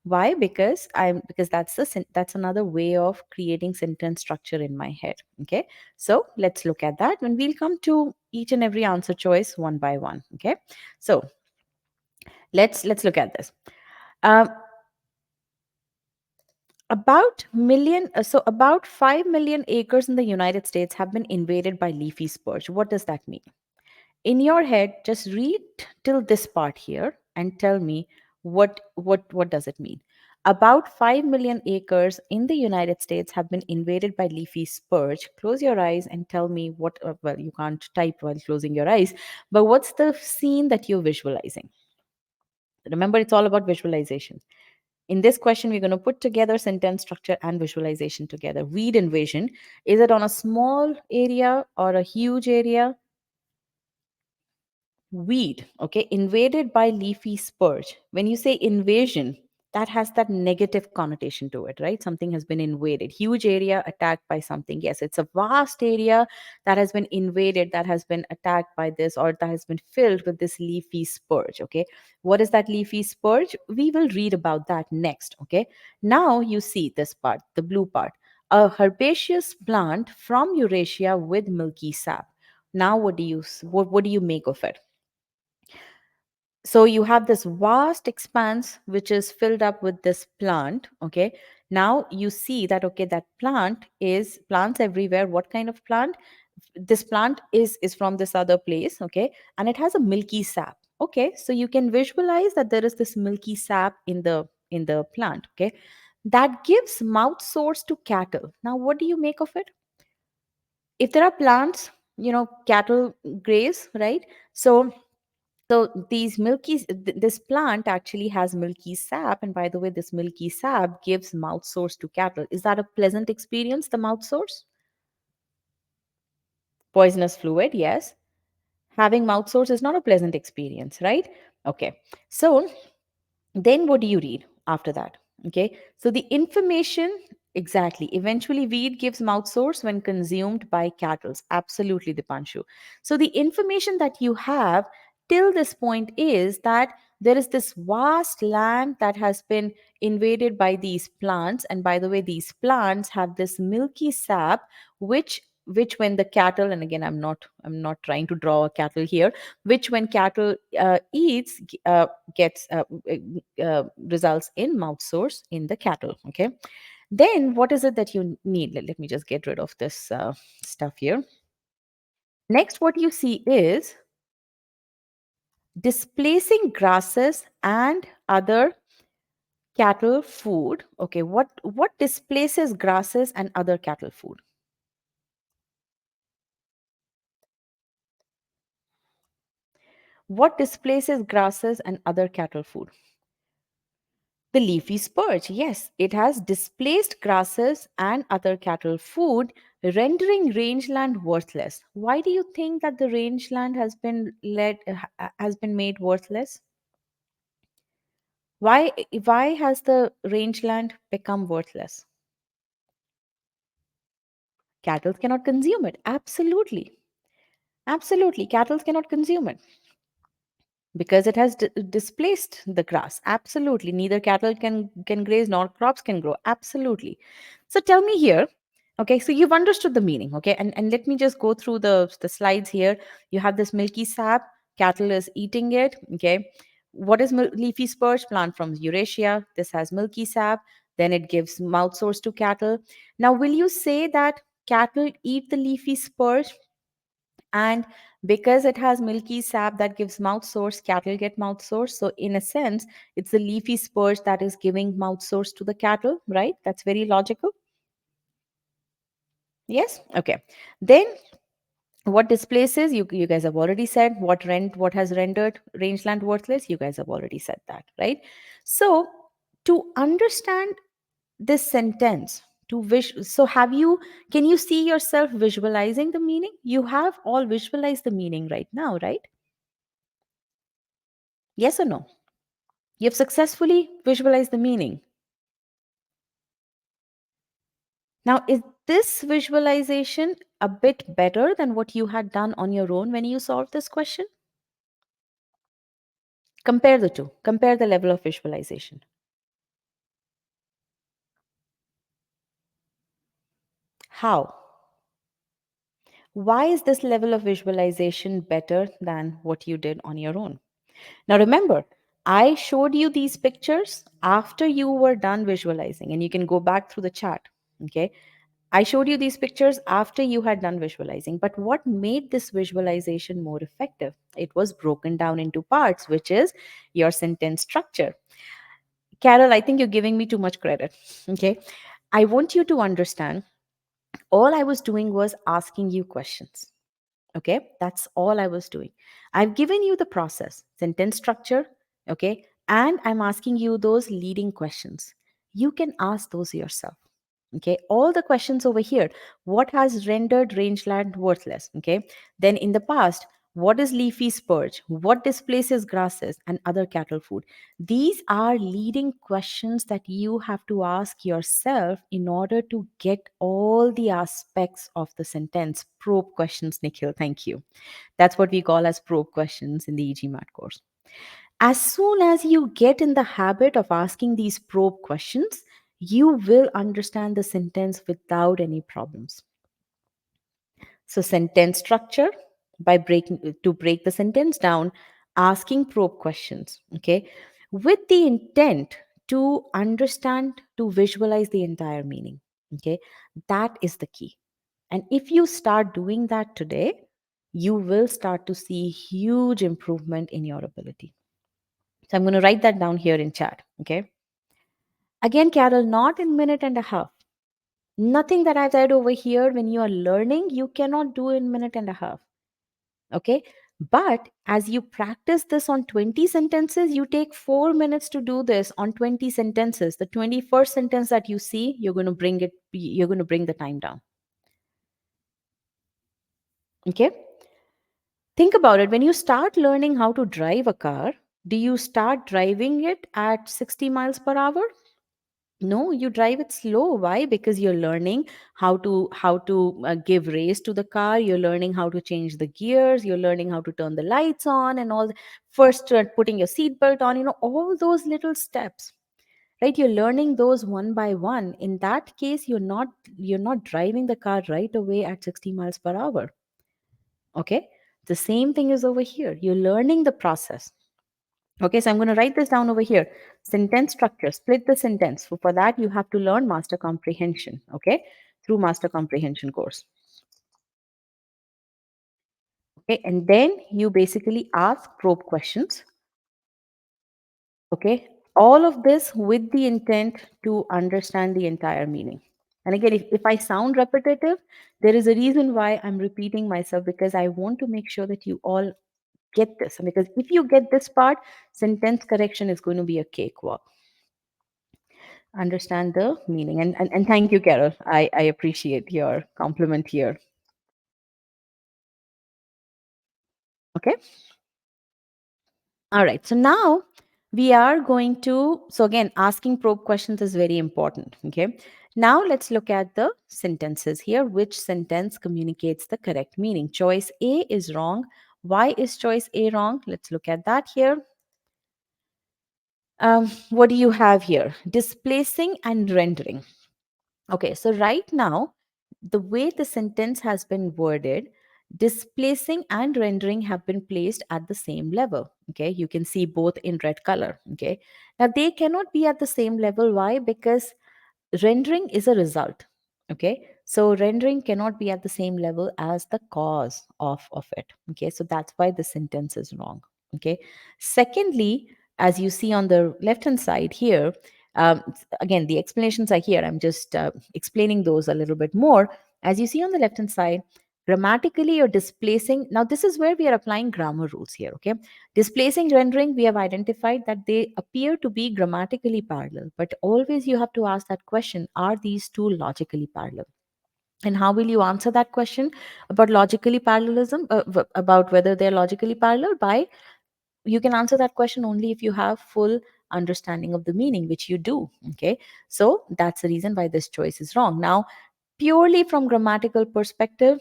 Why? Because that's another way of creating sentence structure in my head. Okay, so let's look at that when we'll come to each and every answer choice one by one. Okay, so let's look at this. um, about 5 million acres in the United States have been invaded by leafy spurge. What does that mean? In your head, just read till this part here and tell me what does it mean. About 5 million acres in the United States have been invaded by leafy spurge. Close your eyes and tell me what, well, you can't type while closing your eyes, but what's the scene that you're visualizing? Remember, it's all about visualization. In this question, we're going to put together sentence structure and visualization together. Read and vision. Is it on a small area or a huge area? Weed, okay, invaded by leafy spurge. When you say invasion, that has that negative connotation to it, right? Something has been invaded, huge area attacked by something. Yes, it's a vast area that has been invaded, that has been attacked by this, or that has been filled with this leafy spurge. Okay, what is that leafy spurge? We will read about that next. Okay, now you see this part, the blue part, a herbaceous plant from Eurasia with milky sap. Now what do you make of it? So you have this vast expanse which is filled up with this plant. Okay, now you see that, okay, that plant is plants everywhere. What kind of plant? This plant is from this other place. Okay, and it has a milky sap. Okay, so you can visualize that there is this milky sap in the plant. Okay, that gives mouth sores to cattle. Now what do you make of it? If there are plants, cattle graze, right? So this plant actually has milky sap, and by the way, this milky sap gives mouth sores to cattle. Is that a pleasant experience, the mouth sores? Poisonous fluid, yes. Having mouth sores is not a pleasant experience, right? Okay. So then what do you read after that? Okay, so the information, exactly, eventually weed gives mouth sores when consumed by cattle. Absolutely, Dipanshu. So the information that you have till this point is that there is this vast land that has been invaded by these plants, and by the way, these plants have this milky sap, which when the cattle, and again, I'm not trying to draw a cattle here, which when cattle eats, gets results in mouth sores in the cattle. Okay, then what is it that you need? Let me just get rid of this stuff here. Next, what you see is displacing grasses and other cattle food. Okay, what displaces grasses and other cattle food? What displaces grasses and other cattle food? The leafy spurge, yes, it has displaced grasses and other cattle food, rendering rangeland worthless. Why do you think that the rangeland has been made worthless? Why has the rangeland become worthless? Cattle cannot consume it. Absolutely. Absolutely. Cattle cannot consume it because it has displaced the grass. Absolutely. Neither cattle can graze nor crops can grow. Absolutely. So tell me here. Okay, so you've understood the meaning. Okay, and let me just go through the slides here. You have this milky sap. Cattle is eating it. Okay, what is leafy spurge? Plant from Eurasia. This has milky sap. Then it gives mouth sores to cattle. Now, will you say that cattle eat the leafy spurge? And because it has milky sap that gives mouth sores, cattle get mouth sores. So in a sense, it's the leafy spurge that is giving mouth sores to the cattle, right? That's very logical. Yes? Okay. Then what displaces, you guys have already said. What has rendered rangeland worthless, you guys have already said that, right? So to understand this sentence, so have you, can you see yourself visualizing the meaning? You have all visualized the meaning right now, right? Yes or no? You've successfully visualized the meaning. Now, is this visualization a bit better than what you had done on your own when you solved this question? Compare the two, compare the level of visualization. How? Why is this level of visualization better than what you did on your own? Now, remember, I showed you these pictures after you were done visualizing, and you can go back through the chart. Okay. I showed you these pictures after you had done visualizing. But what made this visualization more effective? It was broken down into parts, which is your sentence structure. Carol, I think you're giving me too much credit. Okay. I want you to understand all I was doing was asking you questions. Okay, that's all I was doing. I've given you the process, sentence structure. Okay, and I'm asking you those leading questions. You can ask those yourself. Okay, all the questions over here. What has rendered rangeland worthless? Okay, then in the past, what is leafy spurge? What displaces grasses and other cattle food? These are leading questions that you have to ask yourself in order to get all the aspects of the sentence. Probe questions, Nikhil. Thank you. That's what we call as probe questions in the e-GMAT course. As soon as you get in the habit of asking these probe questions, you will understand the sentence without any problems. So, sentence structure, by breaking to break the sentence down, asking probe questions, okay, with the intent to understand, to visualize the entire meaning. Okay, that is the key. And if you start doing that today, you will start to see huge improvement in your ability. So I'm going to write that down here in chat. Okay. Again, Carol, not in minute and a half. Nothing that I've said over here when you are learning, you cannot do in minute and a half. Okay. But as you practice this on 20 sentences, you take 4 minutes to do this on 20 sentences. The 21st sentence that you see, you're going to bring the time down. Okay. Think about it. When you start learning how to drive a car, do you start driving it at 60 miles per hour? No, you drive it slow. Why? Because you're learning how to give race to the car. You're learning how to change the gears. You're learning how to turn the lights on and all. First, putting your seatbelt on. All those little steps, right? You're learning those one by one. In that case, you're not driving the car right away at 60 miles per hour. Okay, the same thing is over here. You're learning the process. Okay, so I'm going to write this down over here. Sentence structure, split the sentence. So for that, you have to learn master comprehension, okay, through master comprehension course. Okay, and then you basically ask probe questions. Okay, all of this with the intent to understand the entire meaning. And again, if I sound repetitive, there is a reason why I'm repeating myself, because I want to make sure that you all get this. Because if you get this part, sentence correction is going to be a cakewalk. Understand the meaning. And thank you, Carol. I appreciate your compliment here. Okay. All right. So now we are going to, so again, asking probe questions is very important. Okay. Now let's look at the sentences here. Which sentence communicates the correct meaning? Choice A is wrong. Why is choice A wrong? Let's look at that here. What do you have here? Displacing and rendering. Okay, so right now, the way the sentence has been worded, displacing and rendering have been placed at the same level. Okay, you can see both in red color. Okay, now they cannot be at the same level. Why? Because rendering is a result. Okay, so rendering cannot be at the same level as the cause of it. Okay, so that's why the sentence is wrong. Okay, secondly, as you see on the left hand side here, again the explanations are here. I'm just explaining those a little bit more. As you see on the left hand side, grammatically you're displacing. Now, this is where we are applying grammar rules here, okay? Displacing, rendering, we have identified that they appear to be grammatically parallel, but always you have to ask that question, are these two logically parallel? And how will you answer that question about logically parallelism, about whether they're logically parallel? By, you can answer that question only if you have full understanding of the meaning, which you do, okay? So that's the reason why this choice is wrong. Now, purely from grammatical perspective,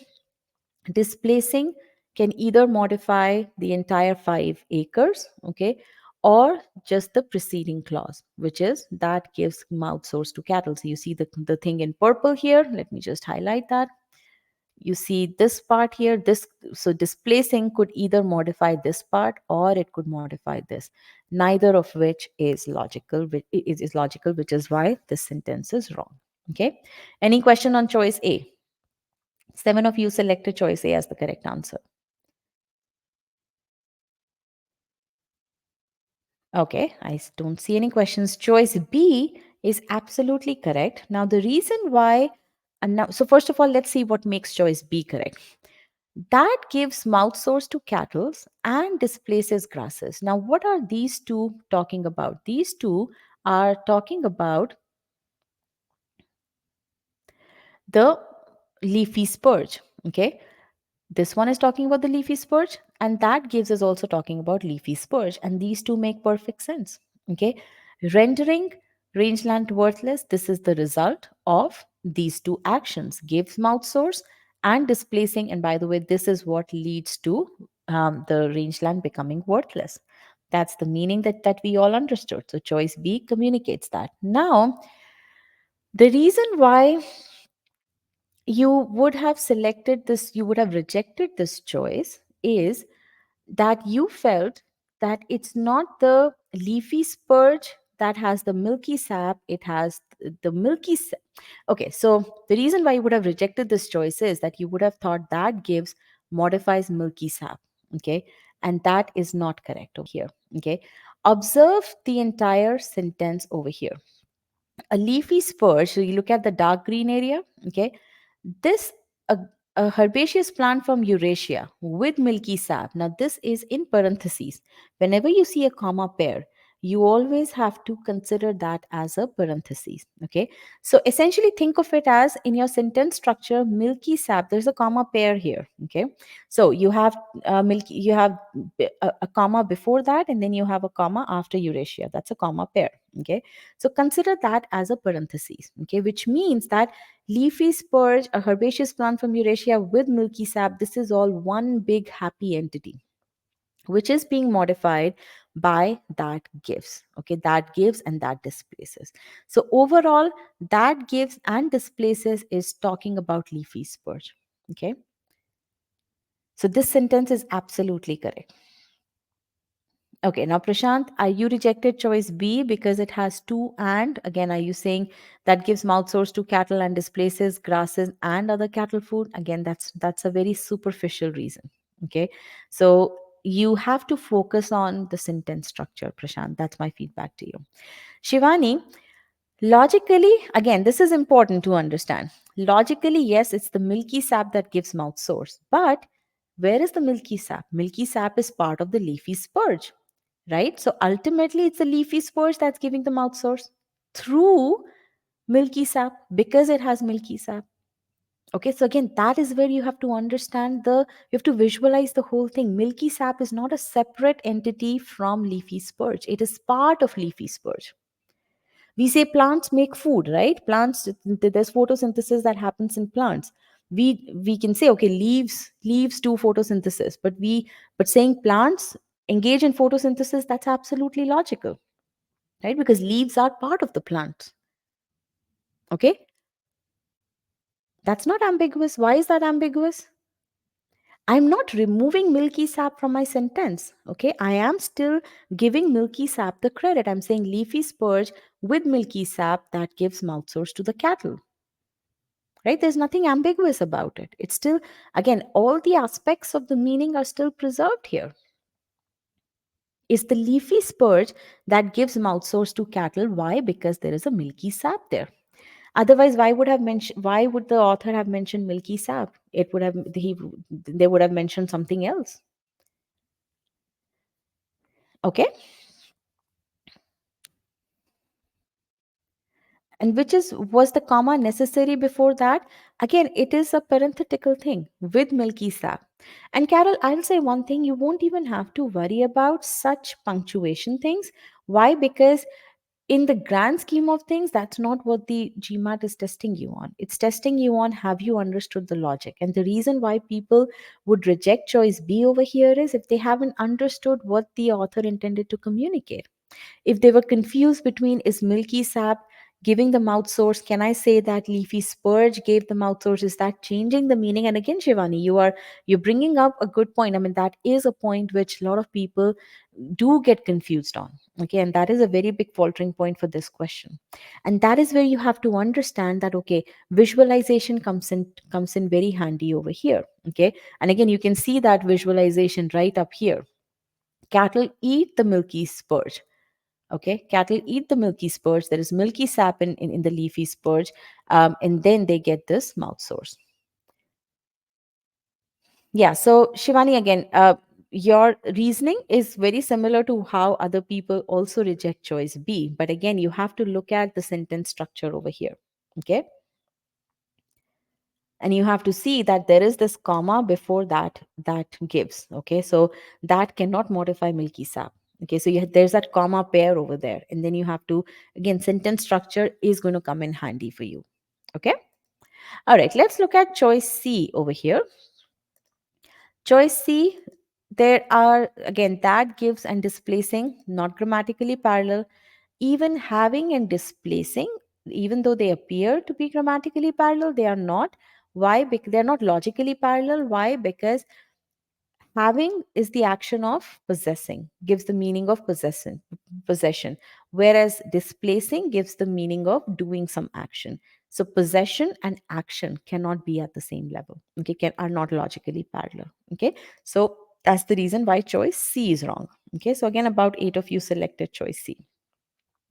displacing can either modify the entire 5 acres, okay, or just the preceding clause, which is that gives mouth source to cattle. So you see the thing in purple here. Let me just highlight that. You see this part here, this, so displacing could either modify this part or it could modify this, neither of which is logical, is logical, which is why this sentence is wrong. Okay, any question on choice A? 7 of you selected choice A as the correct answer. Okay, don't see any questions. Choice B is absolutely correct. Now, the reason why, and now, so first of all, let's see what makes choice B correct. That gives mouth source to cattle and displaces grasses. Now, what are these two talking about? These two are talking about the leafy spurge. Okay, this one is talking about the leafy spurge, and that gives us also talking about leafy spurge, and these two make perfect sense. Okay, rendering rangeland worthless, this is the result of these two actions, gives mouth source and displacing, and by the way, this is what leads to the rangeland becoming worthless. That's the meaning that we all understood. So choice B communicates that. Now, the reason why you would have selected this, you would have rejected this choice is that you felt that it's not the leafy spurge that has the milky sap, it has the milky sap. Okay, so the reason why you would have rejected this choice is that you would have thought that gives modifies milky sap, okay? And that is not correct over here, okay? Observe the entire sentence over here. A leafy spurge, so you look at the dark green area, okay? This, a herbaceous plant from Eurasia with milky sap. Now, this is in parentheses. Whenever you see a comma pair, you always have to consider that as a parenthesis. Okay. So essentially, think of it as in your sentence structure, milky sap. There's a comma pair here. Okay. So you have milky, you have a comma before that, and then you have a comma after Eurasia. That's a comma pair. Okay. So consider that as a parenthesis. Okay, which means that leafy spurge, a herbaceous plant from Eurasia with milky sap, this is all one big happy entity, which is being modified by that gives. Okay, that gives and that displaces. So overall, that gives and displaces is talking about leafy spurge. Okay, so this sentence is absolutely correct. Okay, now Prashant, are you rejected choice B because it has two and? Again, are you saying that gives mouth source to cattle and displaces grasses and other cattle food? Again, that's a very superficial reason. Okay, so you have to focus on the sentence structure, Prashant. That's my feedback to you. Shivani, logically, again, this is important to understand. Logically, yes, it's the milky sap that gives mouth source, but where is the milky sap? Milky sap is part of the leafy spurge, right? So ultimately, it's the leafy spores that's giving the mouth source through milky sap because it has milky sap. Okay, so again, that is where you have to understand you have to visualize the whole thing. Milky sap is not a separate entity from leafy spurge, it is part of leafy spurge. We say plants make food, right? Plants, there's photosynthesis that happens in plants. We can say, okay, leaves do photosynthesis, but saying plants engage in photosynthesis, that's absolutely logical, right? Because leaves are part of the plant. Okay, that's not ambiguous. Why is that ambiguous? I'm not removing milky sap from my sentence. Okay, I am still giving milky sap the credit. I'm saying leafy spurge with milky sap that gives mouth source to the cattle, right? There's nothing ambiguous about it. It's still, again, all the aspects of the meaning are still preserved here. It's the leafy spurge that gives mouth source to cattle. Why? Because there is a milky sap there. Otherwise, why would the author have mentioned milky sap? It would have he they would have mentioned something else. Okay. And which is was the comma necessary before that? Again, it is a parenthetical thing with milky sap. And Carol, I'll say one thing, you won't even have to worry about such punctuation things. Why? Because in the grand scheme of things, that's not what the GMAT is testing you on. It's testing you on, have you understood the logic? And the reason why people would reject choice B over here is if they haven't understood what the author intended to communicate. If they were confused between is milky sap giving the mouth source, can I say that leafy spurge gave the mouth source? Is that changing the meaning? And again, Shivani, you're bringing up a good point. I mean, that is a point which a lot of people do get confused on. Okay, and that is a very big faltering point for this question. And that is where you have to understand that, okay, visualization comes in very handy over here. Okay, and again, you can see that visualization right up here. Cattle eat the milky spurge. Okay, cattle eat the milky spurge. There is milky sap in the leafy spurge, and then they get this mouth source. Yeah, so Shivani, again, your reasoning is very similar to how other people also reject choice B, but again, you have to look at the sentence structure over here. Okay, and you have to see that there is this comma before that gives. Okay, so that cannot modify milky sap. Okay, so there's that comma pair over there, and then you have to, again, sentence structure is going to come in handy for you. Okay, all right, let's look at choice C over here. Choice C, there are again that gives and displacing, not grammatically parallel. Even having and displacing, even though they appear to be grammatically parallel, they are not. Why? Because they're not logically parallel. Why? Because having is the action of possessing, gives the meaning of possession, whereas displacing gives the meaning of doing some action. So possession and action cannot be at the same level. Okay, are not logically parallel. Okay, so that's the reason why choice C is wrong. Okay, so again, about 8 of you selected choice C.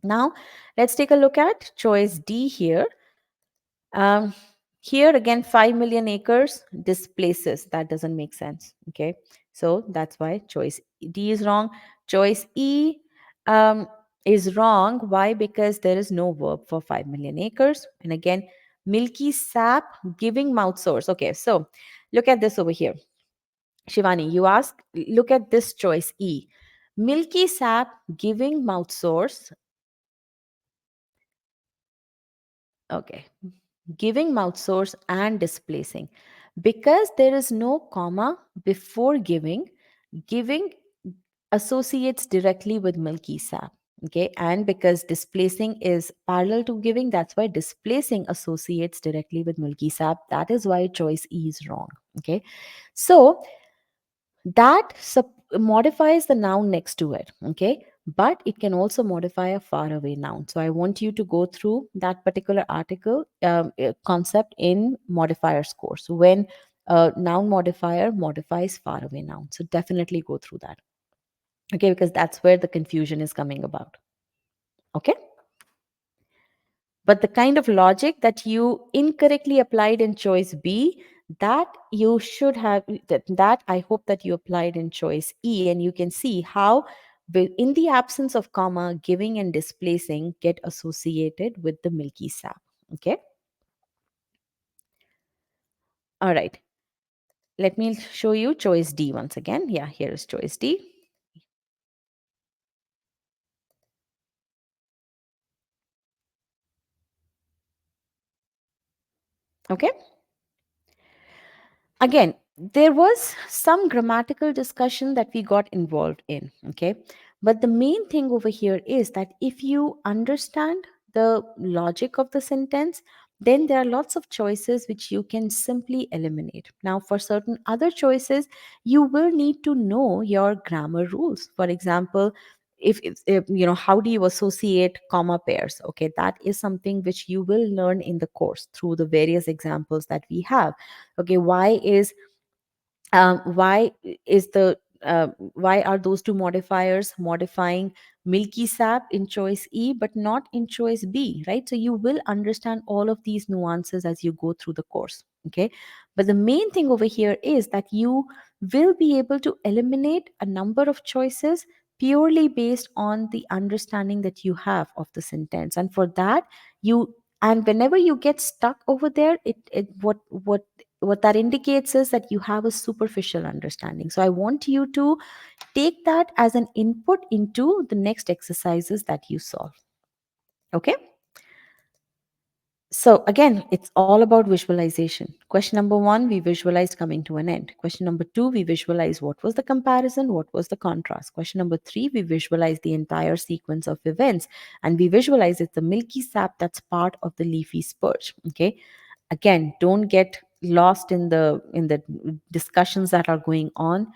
Now, let's take a look at choice D here. Um, Here again, 5 million acres displaces. That doesn't make sense. Okay. So that's why choice D is wrong. Choice E um, is wrong. Why? Because there is no verb for 5 million acres. And again, milky sap giving mouth source. Okay. So look at this over here. Shivani, you ask, look at this choice E. Milky sap giving mouth source. Okay, giving mouth source and displacing. Because there is no comma before giving associates directly with milky sap. Okay, and because displacing is parallel to giving, that's why displacing associates directly with milky sap. That is why choice E is wrong. Okay, so that modifies the noun next to it. Okay, but it can also modify a faraway noun. So I want you to go through that particular article concept in modifiers course, when a noun modifier modifies faraway noun. So definitely go through that. Okay, because that's where the confusion is coming about. Okay, but the kind of logic that you incorrectly applied in choice B, that you should have, that I hope that you applied in choice E, and you can see how in the absence of comma, giving and displacing get associated with the milky sap. Okay, all right, let me show you choice D once again. Yeah, here is choice D. Okay, again, there was some grammatical discussion that we got involved in. Okay, but the main thing over here is that if you understand the logic of the sentence, then there are lots of choices which you can simply eliminate. Now, for certain other choices, you will need to know your grammar rules. For example, if you know, how do you associate comma pairs? Okay, that is something which you will learn in the course through the various examples that we have. Okay, why is the why are those two modifiers modifying milky sap in choice E but not in choice B, right? So you will understand all of these nuances as you go through the course. Okay. But the main thing over here is that you will be able to eliminate a number of choices purely based on the understanding that you have of the sentence. And for that, you and whenever you get stuck over there, it what that indicates is that you have a superficial understanding. So I want you to take that as an input into the next exercises that you solve. Okay. So again, it's all about visualization. Question number one, we visualized coming to an end. Question number two, we visualized what was the comparison, what was the contrast. Question number three, we visualized the entire sequence of events, and we visualize it's the milky sap that's part of the leafy spurge. Okay. Again, don't get lost in the discussions that are going on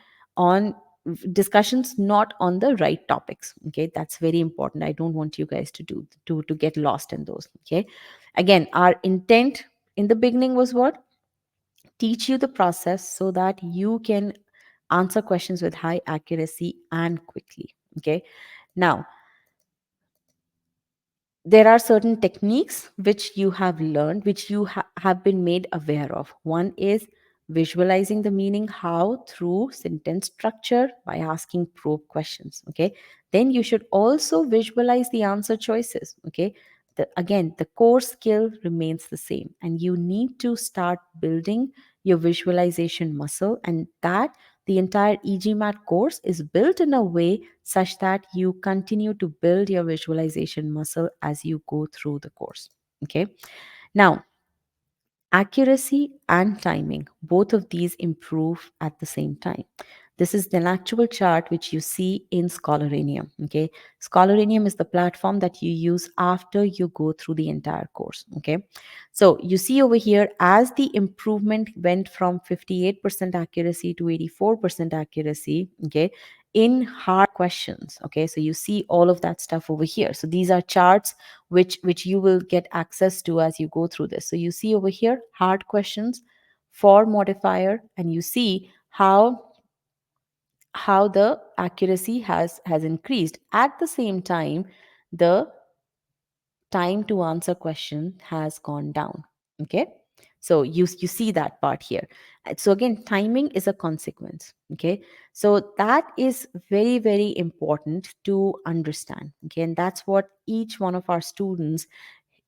discussions not on the right topics. Okay, that's very important. I don't want you guys to do to get lost in those. Okay, again, our intent in the beginning was what? Teach you the process so that you can answer questions with high accuracy and quickly. Okay, now there are certain techniques which you have learned, which you have been made aware of. One is visualizing the meaning, how? Through sentence structure by asking probe questions. Okay. Then you should also visualize the answer choices. Okay. Again, the core skill remains the same, and you need to start building your visualization muscle, and that the entire e-GMAT course is built in a way such that you continue to build your visualization muscle as you go through the course. Okay. Now, accuracy and timing, both of these improve at the same time. This is an actual chart which you see in Scholarinium. Okay, Scholarinium is the platform that you use after you go through the entire course. Okay, so you see over here as the improvement went from 58% accuracy to 84% accuracy. Okay, in hard questions. Okay, so you see all of that stuff over here. So these are charts which you will get access to as you go through this. So you see over here hard questions for modifier, and you see how the accuracy has increased. At the same time, the time to answer question has gone down. Okay, so you see that part here. So again, timing is a consequence. Okay, so that is very very important to understand. Okay, and that's what each one of our students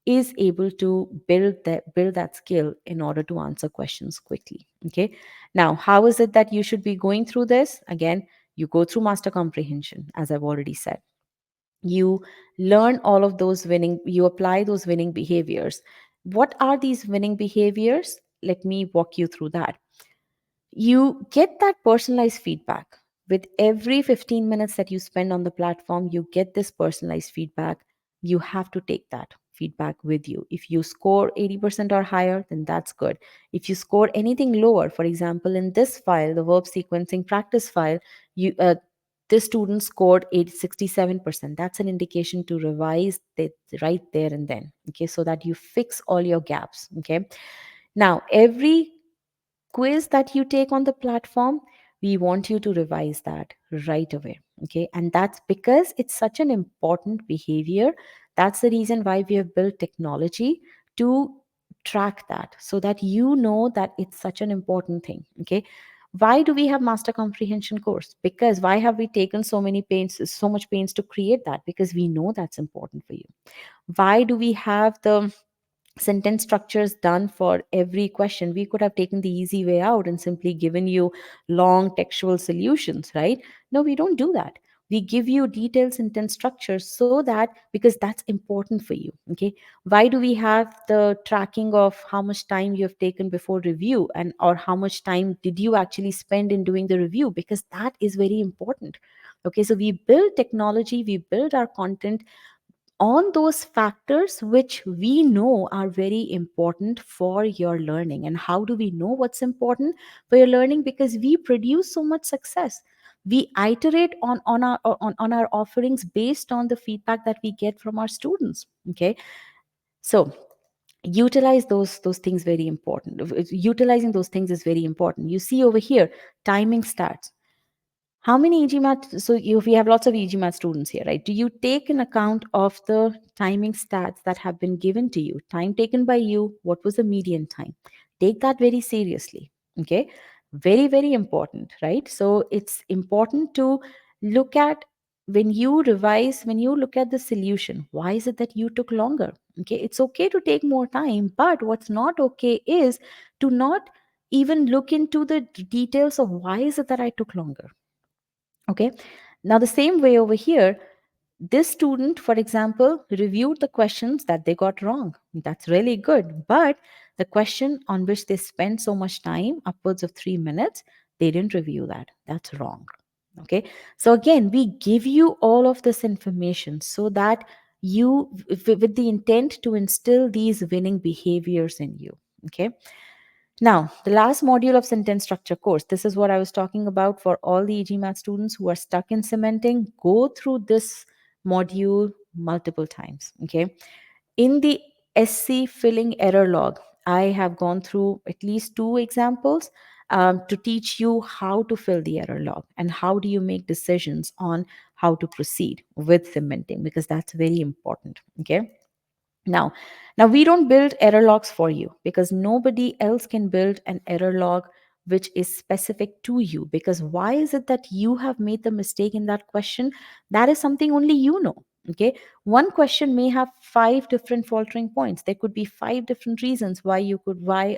is able to build that skill in order to answer questions quickly. Okay, now how is it that you should be going through this? Again, you go through master comprehension, as I've already said. You learn all of those winning, you apply those winning behaviors. What are these winning behaviors? Let me walk you through that. You get that personalized feedback with every 15 minutes that you spend on the platform. You get this personalized feedback. You have to take that feedback with you. If you score 80% or higher, then that's good. If you score anything lower, for example, in this file, the verb sequencing practice file, you this student scored 67%. That's an indication to revise it right there and then. Okay, so that you fix all your gaps. Okay, now every quiz that you take on the platform, we want you to revise that right away. Okay, and that's because it's such an important behavior. That's the reason why we have built technology to track that, so that you know that it's such an important thing. Okay, why do we have master comprehension course? Because why have we taken so much pains to create that? Because we know that's important for you. Why do we have the sentence structures done for every question? We could have taken the easy way out and simply given you long textual solutions, right? No, we don't do that. We give you detailed sentence structures so that, because that's important for you. Okay, why do we have the tracking of how much time you have taken before review, and or how much time did you actually spend in doing the review? Because that is very important. Okay, so we build technology, we build our content on those factors which we know are very important for your learning. And how do we know what's important for your learning? Because we produce so much success. We iterate on our offerings based on the feedback that we get from our students. Okay, so utilize those things, very important. Utilizing those things is very important. You see over here timing stats. How many e-GMAT? So we have lots of e-GMAT students here, right? Do you take an account of the timing stats that have been given to you? Time taken by you, what was the median time? Take that very seriously, okay? Very, very important, right? So it's important to look at, when you revise, when you look at the solution, why is it that you took longer? Okay, it's okay to take more time, but what's not okay is to not even look into the details of why is it that I took longer. Okay. Now, the same way over here, this student, for example, reviewed the questions that they got wrong. That's really good. But the question on which they spent so much time, upwards of 3 minutes, they didn't review that. That's wrong. Okay. So, again, we give you all of this information so that you, with the intent to instill these winning behaviors in you. Okay. Now, the last module of sentence structure course, this is what I was talking about for all the e-GMAT students who are stuck in cementing. Go through this module multiple times. Okay. In the SC filling error log, I have gone through at least two examples to teach you how to fill the error log and how do you make decisions on how to proceed with cementing, because that's very important. Okay. Now, now we don't build error logs for you because nobody else can build an error log which is specific to you. Because why is it that you have made the mistake in that question? That is something only you know. Okay. One question may have five different faltering points. There could be five different reasons why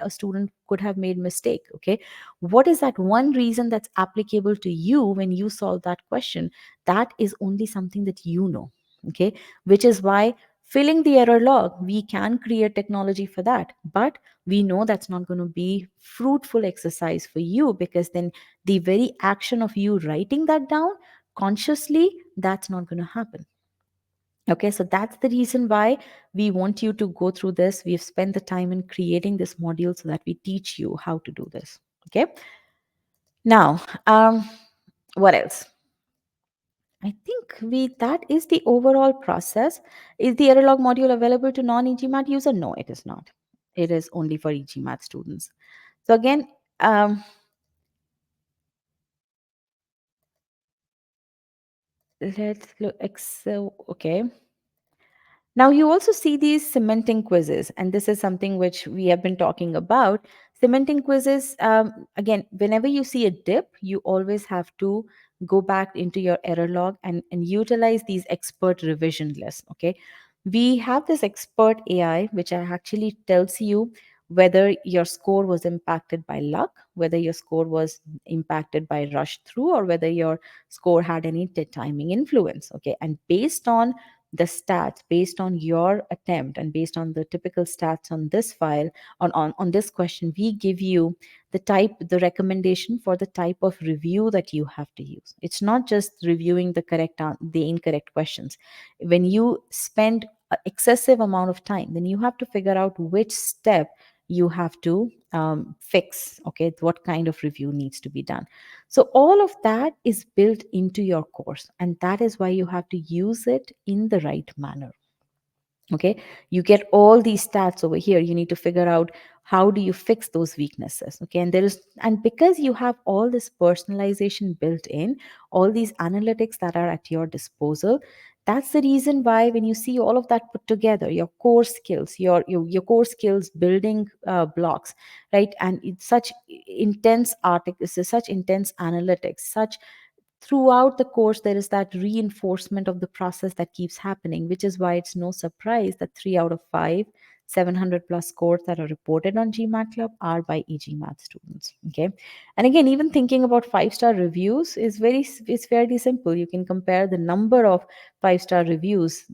a student could have made mistake. Okay. What is that one reason that's applicable to you when you solve that question? That is only something that you know. Okay. Which is why filling the error log, we can create technology for that, but we know that's not going to be fruitful exercise for you, because then the very action of you writing that down consciously, that's not going to happen. Okay, so that's the reason why we want you to go through this. We've spent the time in creating this module so that we teach you how to do this. Okay, now what else? I think we that is the overall process. Is the Errorlog module available to non-eGMAT user? No, it is not. It is only for eGMAT students. So again, let's look. Excel. Okay. Now, you also see these cementing quizzes, and this is something which we have been talking about. Cementing quizzes, again, whenever you see a dip, you always have to go back into your error log and utilize these expert revision lists. Okay. We have this expert AI, which actually tells you whether your score was impacted by luck, whether your score was impacted by rush through, or whether your score had any timing influence. Okay. And based on the stats, based on your attempt and based on the typical stats on this file, on this question, we give you the recommendation for the type of review that you have to use. It's not just reviewing the incorrect questions. When you spend an excessive amount of time, then you have to figure out which step you have to fix. Okay, what kind of review needs to be done. So all of that is built into your course, and that is why you have to use it in the right manner. Okay, you get all these stats over here. You need to figure out how do you fix those weaknesses. Okay, and because you have all this personalization built in, all these analytics that are at your disposal, that's the reason why when you see all of that put together, your core skills, your core skills building blocks, right? And it's such intense articles, such intense analytics, such throughout the course there is that reinforcement of the process that keeps happening, which is why it's no surprise that 3 out of 5 700 plus scores that are reported on GMAT Club are by e-GMAT students. Okay, and again, even thinking about 5-star reviews is fairly simple. You can compare the number of 5-star reviews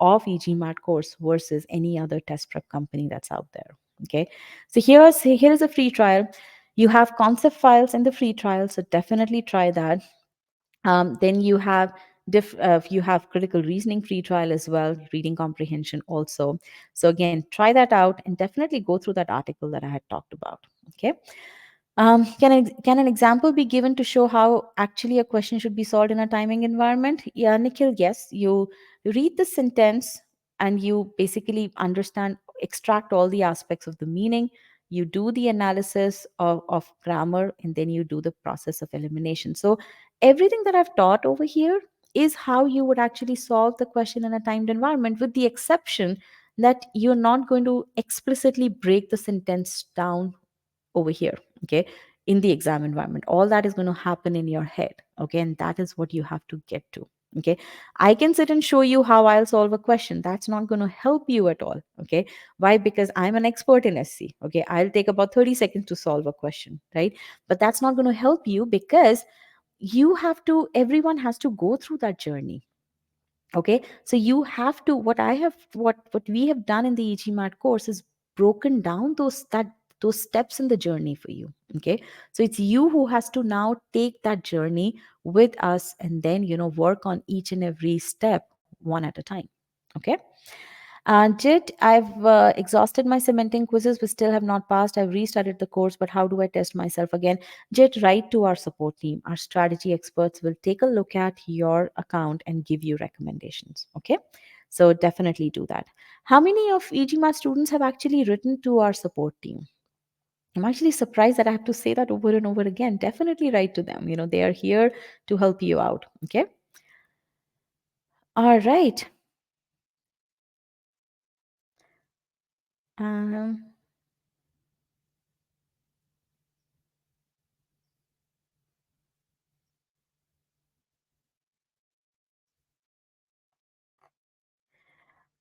of e-GMAT course versus any other test prep company that's out there. Okay, so here is a free trial. You have concept files in the free trial, so definitely try that. Then you have critical reasoning free trial as well, reading comprehension also. So again, try that out and definitely go through that article that I had talked about. Okay. Can an example be given to show how actually a question should be solved in a timing environment? Yeah, Nikhil, yes. You read the sentence and you basically extract all the aspects of the meaning. You do the analysis of grammar, and then you do the process of elimination. So everything that I've taught over here is how you would actually solve the question in a timed environment, with the exception that you're not going to explicitly break the sentence down over here, okay, in the exam environment. All that is going to happen in your head, okay, and that is what you have to get to. Okay, I can sit and show you how I'll solve a question. That's not going to help you at all. Okay, why? Because I'm an expert in SC. Okay, I'll take about 30 seconds to solve a question, right? But that's not going to help you, because you have to, everyone has to go through that journey. Okay, so you have to, what we have done in the EGMAT course is broken down those steps in the journey for you. Okay, so it's you who has to now take that journey with us, and then work on each and every step one at a time. Okay. Jit, I've exhausted my cementing quizzes, but still have not passed. I've restarted the course, but how do I test myself again? Jit, write to our support team. Our strategy experts will take a look at your account and give you recommendations. Okay, so definitely do that. How many of EGMA students have actually written to our support team? I'm actually surprised that I have to say that over and over again. Definitely write to them. They are here to help you out. Okay. All right. Um,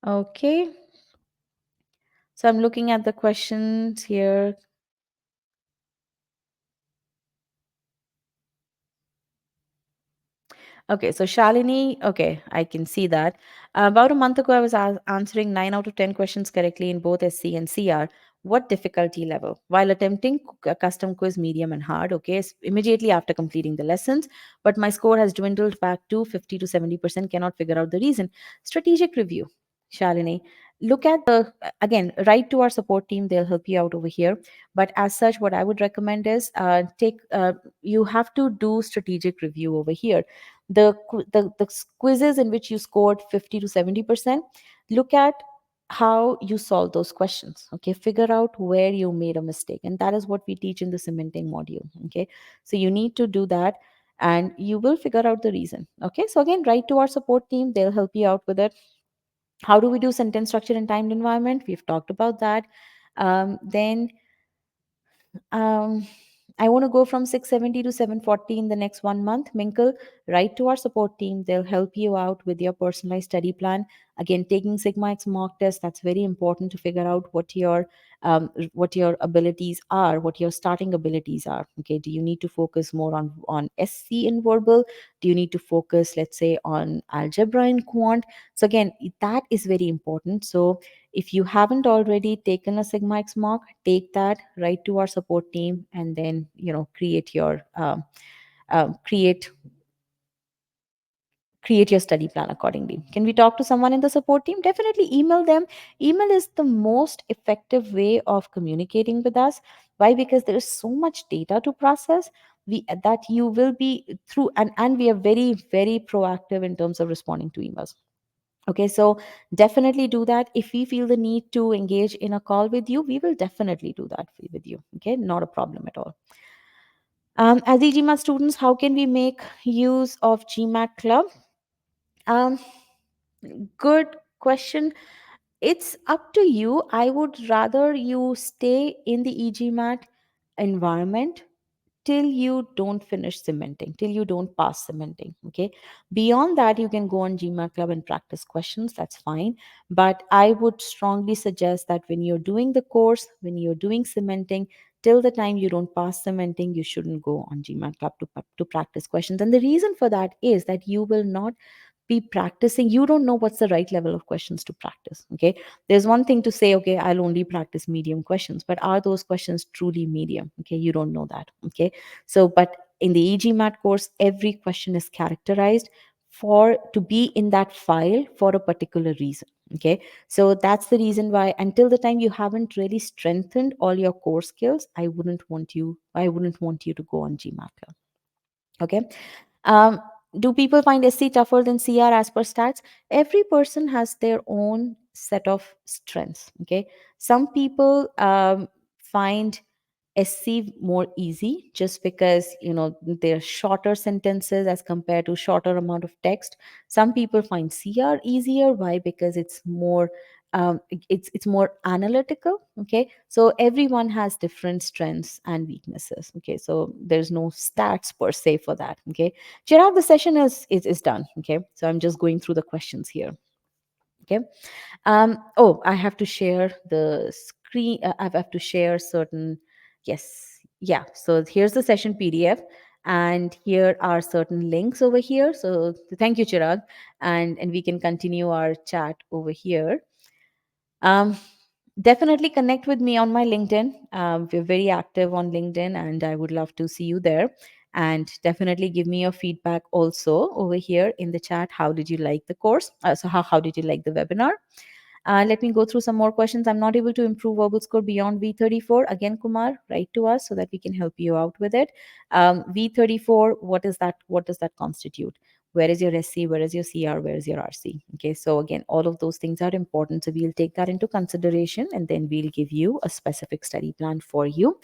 okay. So I'm looking at the questions here. Okay, so Shalini, okay, I can see that. About a month ago, I was answering 9 out of 10 questions correctly in both SC and CR. What difficulty level? While attempting a custom quiz, medium and hard, okay, immediately after completing the lessons, but my score has dwindled back to 50 to 70%. Cannot figure out the reason. Strategic review, Shalini. Look at again, write to our support team. They'll help you out over here. But as such, what I would recommend is you have to do strategic review over here. The quizzes in which you scored 50 to 70%, look at how you solve those questions. Okay, figure out where you made a mistake, and that is what we teach in the cementing module. Okay, so you need to do that, and you will figure out the reason. Okay, so again, write to our support team. They'll help you out with it. How do we do sentence structure in timed environment? We've talked about that. Then um, I want to go from 670 to 740 in the next 1 month. Minkle, write to our support team. They'll help you out with your personalized study plan. Again, taking Sigma X mock test, that's very important to figure out what your abilities are, what your starting abilities are. Okay, do you need to focus more on SC in verbal? Do you need to focus, let's say, on algebra in quant? So again, that is very important. So if you haven't already taken a Sigma X mock, take that, write to our support team, and then create create your study plan accordingly. Can we talk to someone in the support team? Definitely email them. Email is the most effective way of communicating with us. Why? Because there is so much data to process. We that you will be through, and we are very, very proactive in terms of responding to emails. Okay, so definitely do that. If we feel the need to engage in a call with you, we will definitely do that with you. Okay, not a problem at all. As the GMAT students, how can we make use of GMAT Club? Um, Good question. It's up to you. I would rather you stay in the e-GMAT environment till you don't finish cementing, till you don't pass cementing. Okay. Beyond that, you can go on GMAT Club and practice questions. That's fine. But I would strongly suggest that when you're doing the course, when you're doing cementing, till the time you don't pass cementing, you shouldn't go on GMAT Club to practice questions. And the reason for that is that you will not be practicing. You don't know what's the right level of questions to practice. Okay, there's one thing to say, okay, I'll only practice medium questions, but are those questions truly medium? Okay, you don't know that. Okay, so but in the e-GMAT course, every question is characterized for to be in that file for a particular reason. Okay, so that's the reason why until the time you haven't really strengthened all your core skills, I wouldn't want you to go on GMAT. Okay. um, do people find SC tougher than CR as per stats? Every person has their own set of strengths. Okay. Some people find SC more easy, just because they're shorter sentences as compared to shorter amount of text. Some people find CR easier. Why? Because it's more it's more analytical. Okay, so everyone has different strengths and weaknesses. Okay, so there's no stats per se for that. Okay, Chirag, the session is done. Okay, so I'm just going through the questions here. Okay. Oh, I have to share the screen. I have to share certain. Yes. Yeah. So here's the session PDF, and here are certain links over here. So thank you, Chirag, and we can continue our chat over here. Um, Definitely connect with me on my LinkedIn. We're very active on LinkedIn, and I would love to see you there. And definitely give me your feedback also over here in the chat. How did you like the course? How did you like the webinar? Let me go through some more questions. I'm not able to improve verbal score beyond V34. Again, Kumar, write to us so that we can help you out with it. V34, what is that? What does that constitute? Where is your SC? Where is your CR? Where is your RC? Okay, so again, all of those things are important. So we'll take that into consideration, and then we'll give you a specific study plan for you.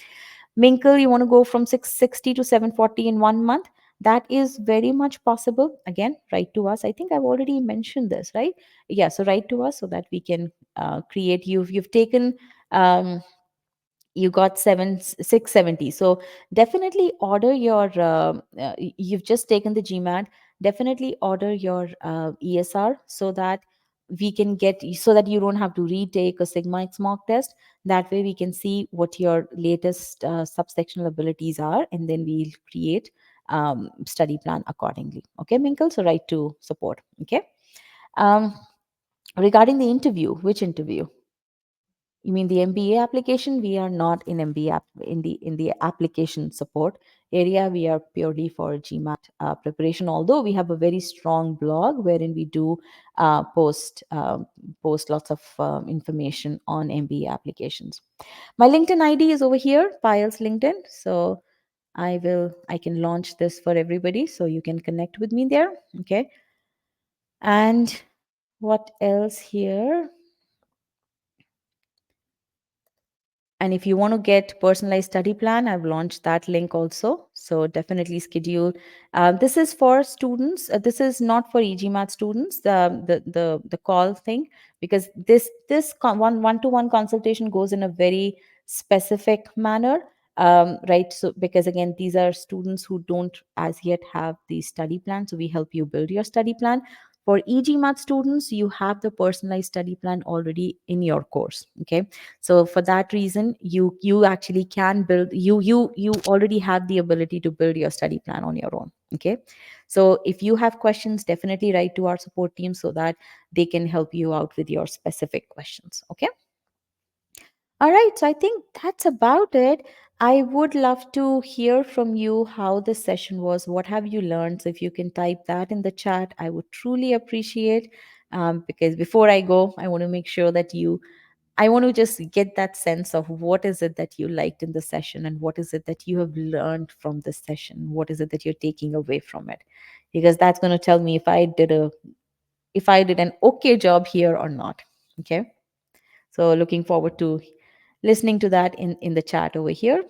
Minkle, you want to go from 660 to 740 in 1 month? That is very much possible. Again, write to us. I think I've already mentioned this, right? Yeah, so write to us so that we can create. You've taken you got 670, so definitely order your you've just taken the GMAT. Definitely order your ESR, so that we can get, so that you don't have to retake a sigma x mock test. That way we can see what your latest subsectional abilities are, and then we'll create study plan accordingly. Okay, Minkle, so write to support. Okay. um, Regarding the interview, which interview? You mean the MBA application? We are not in MBA in the application support area. We are purely for GMAT preparation. Although we have a very strong blog wherein we do post lots of information on MBA applications. My LinkedIn ID is over here, Payal's LinkedIn. So I can launch this for everybody, so you can connect with me there. Okay. And what else here? And if you want to get personalized study plan, I've launched that link also. So definitely schedule. This is for students. This is not for e-GMAT students. The call thing, because one to one consultation goes in a very specific manner. Right. So because again, these are students who don't as yet have the study plan. So we help you build your study plan. For e-GMAT students, you have the personalized study plan already in your course. Okay, so for that reason, you actually can build, you already have the ability to build your study plan on your own. Okay, so if you have questions, definitely write to our support team so that they can help you out with your specific questions. Okay. All right, so I think that's about it. I would love to hear from you how this session was. What have you learned? So if you can type that in the chat, I would truly appreciate. Because before I go, I want to make sure that I want to just get that sense of what is it that you liked in the session, and what is it that you have learned from this session. What is it that you're taking away from it? Because that's going to tell me if I did an okay job here or not. Okay. So looking forward to listening to that in the chat over here.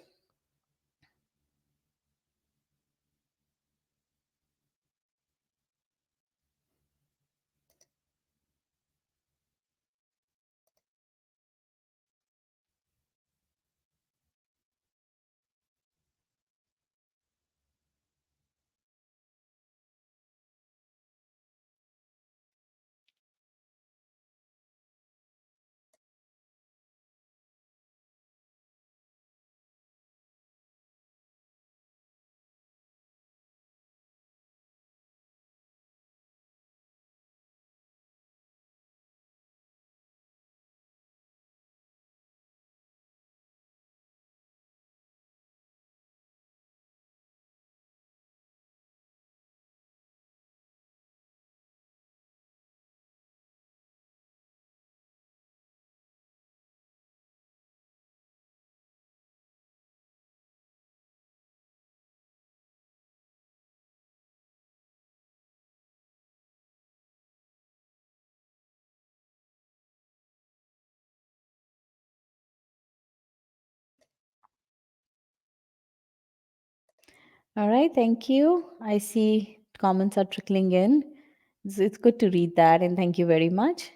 All right, thank you. I see comments are trickling in. It's good to read that, and thank you very much.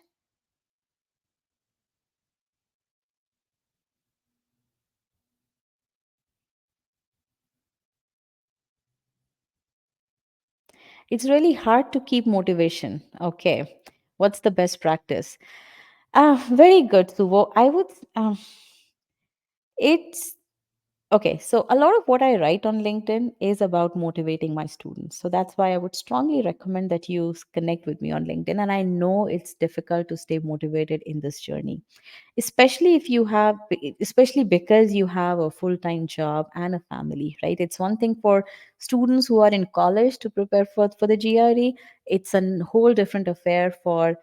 It's really hard to keep motivation. Okay. What's the best practice? Very good, Suvo. I would, it's okay. So, a lot of what I write on LinkedIn is about motivating my students. So, that's why I would strongly recommend that you connect with me on LinkedIn. And I know it's difficult to stay motivated in this journey, especially if you have, especially because you have a full-time job and a family, right? It's one thing for students who are in college to prepare for the GRE. It's a whole different affair for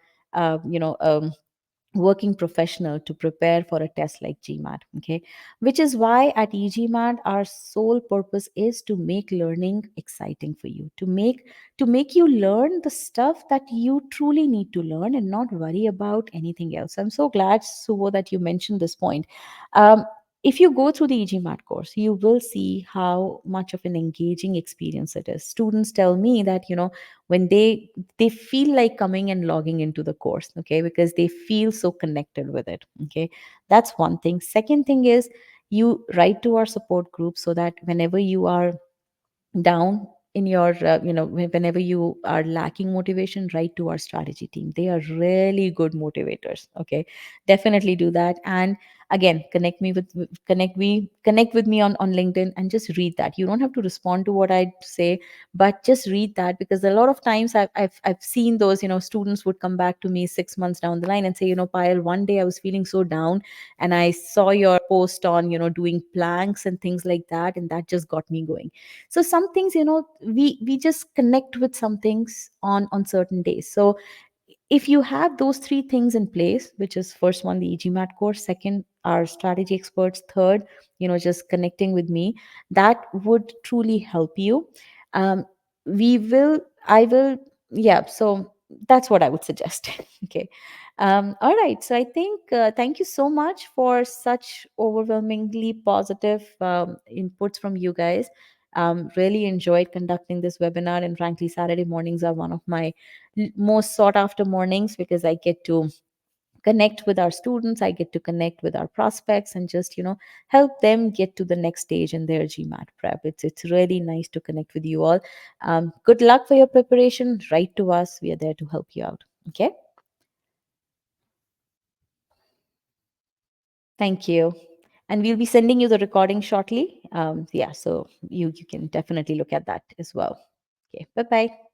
working professional to prepare for a test like GMAT. Okay. Which is why at e-GMAT, our sole purpose is to make learning exciting for you, to make you learn the stuff that you truly need to learn and not worry about anything else. I'm so glad, Suvo, that you mentioned this point. Um, if you go through the e-GMAT course, you will see how much of an engaging experience it is. Students tell me that, when they feel like coming and logging into the course, okay, because they feel so connected with it. Okay, that's one thing. Second thing is, you write to our support group so that whenever you are down in your whenever you are lacking motivation, write to our strategy team. They are really good motivators. Okay, definitely do that. And again, connect with me on LinkedIn, and just read that. You don't have to respond to what I say, but just read that, because a lot of times I've seen those, students would come back to me 6 months down the line and say, Payal, one day I was feeling so down, and I saw your post on, doing planks and things like that, and that just got me going. So some things, we just connect with some things on certain days. So if you have those three things in place, which is first one, the e-GMAT course, second, our strategy experts, third, just connecting with me, that would truly help you. um, we will I will Yeah, so that's what I would suggest. Okay. All right, so I think, thank you so much for such overwhelmingly positive inputs from you guys. Really enjoyed conducting this webinar, and frankly, Saturday mornings are one of my most sought after mornings, because I get to connect with our students, I get to connect with our prospects, and just, help them get to the next stage in their GMAT prep. It's really nice to connect with you all. Good luck for your preparation. Write to us. We are there to help you out. Okay. Thank you. And we'll be sending you the recording shortly. Yeah, so you can definitely look at that as well. Okay. Bye bye.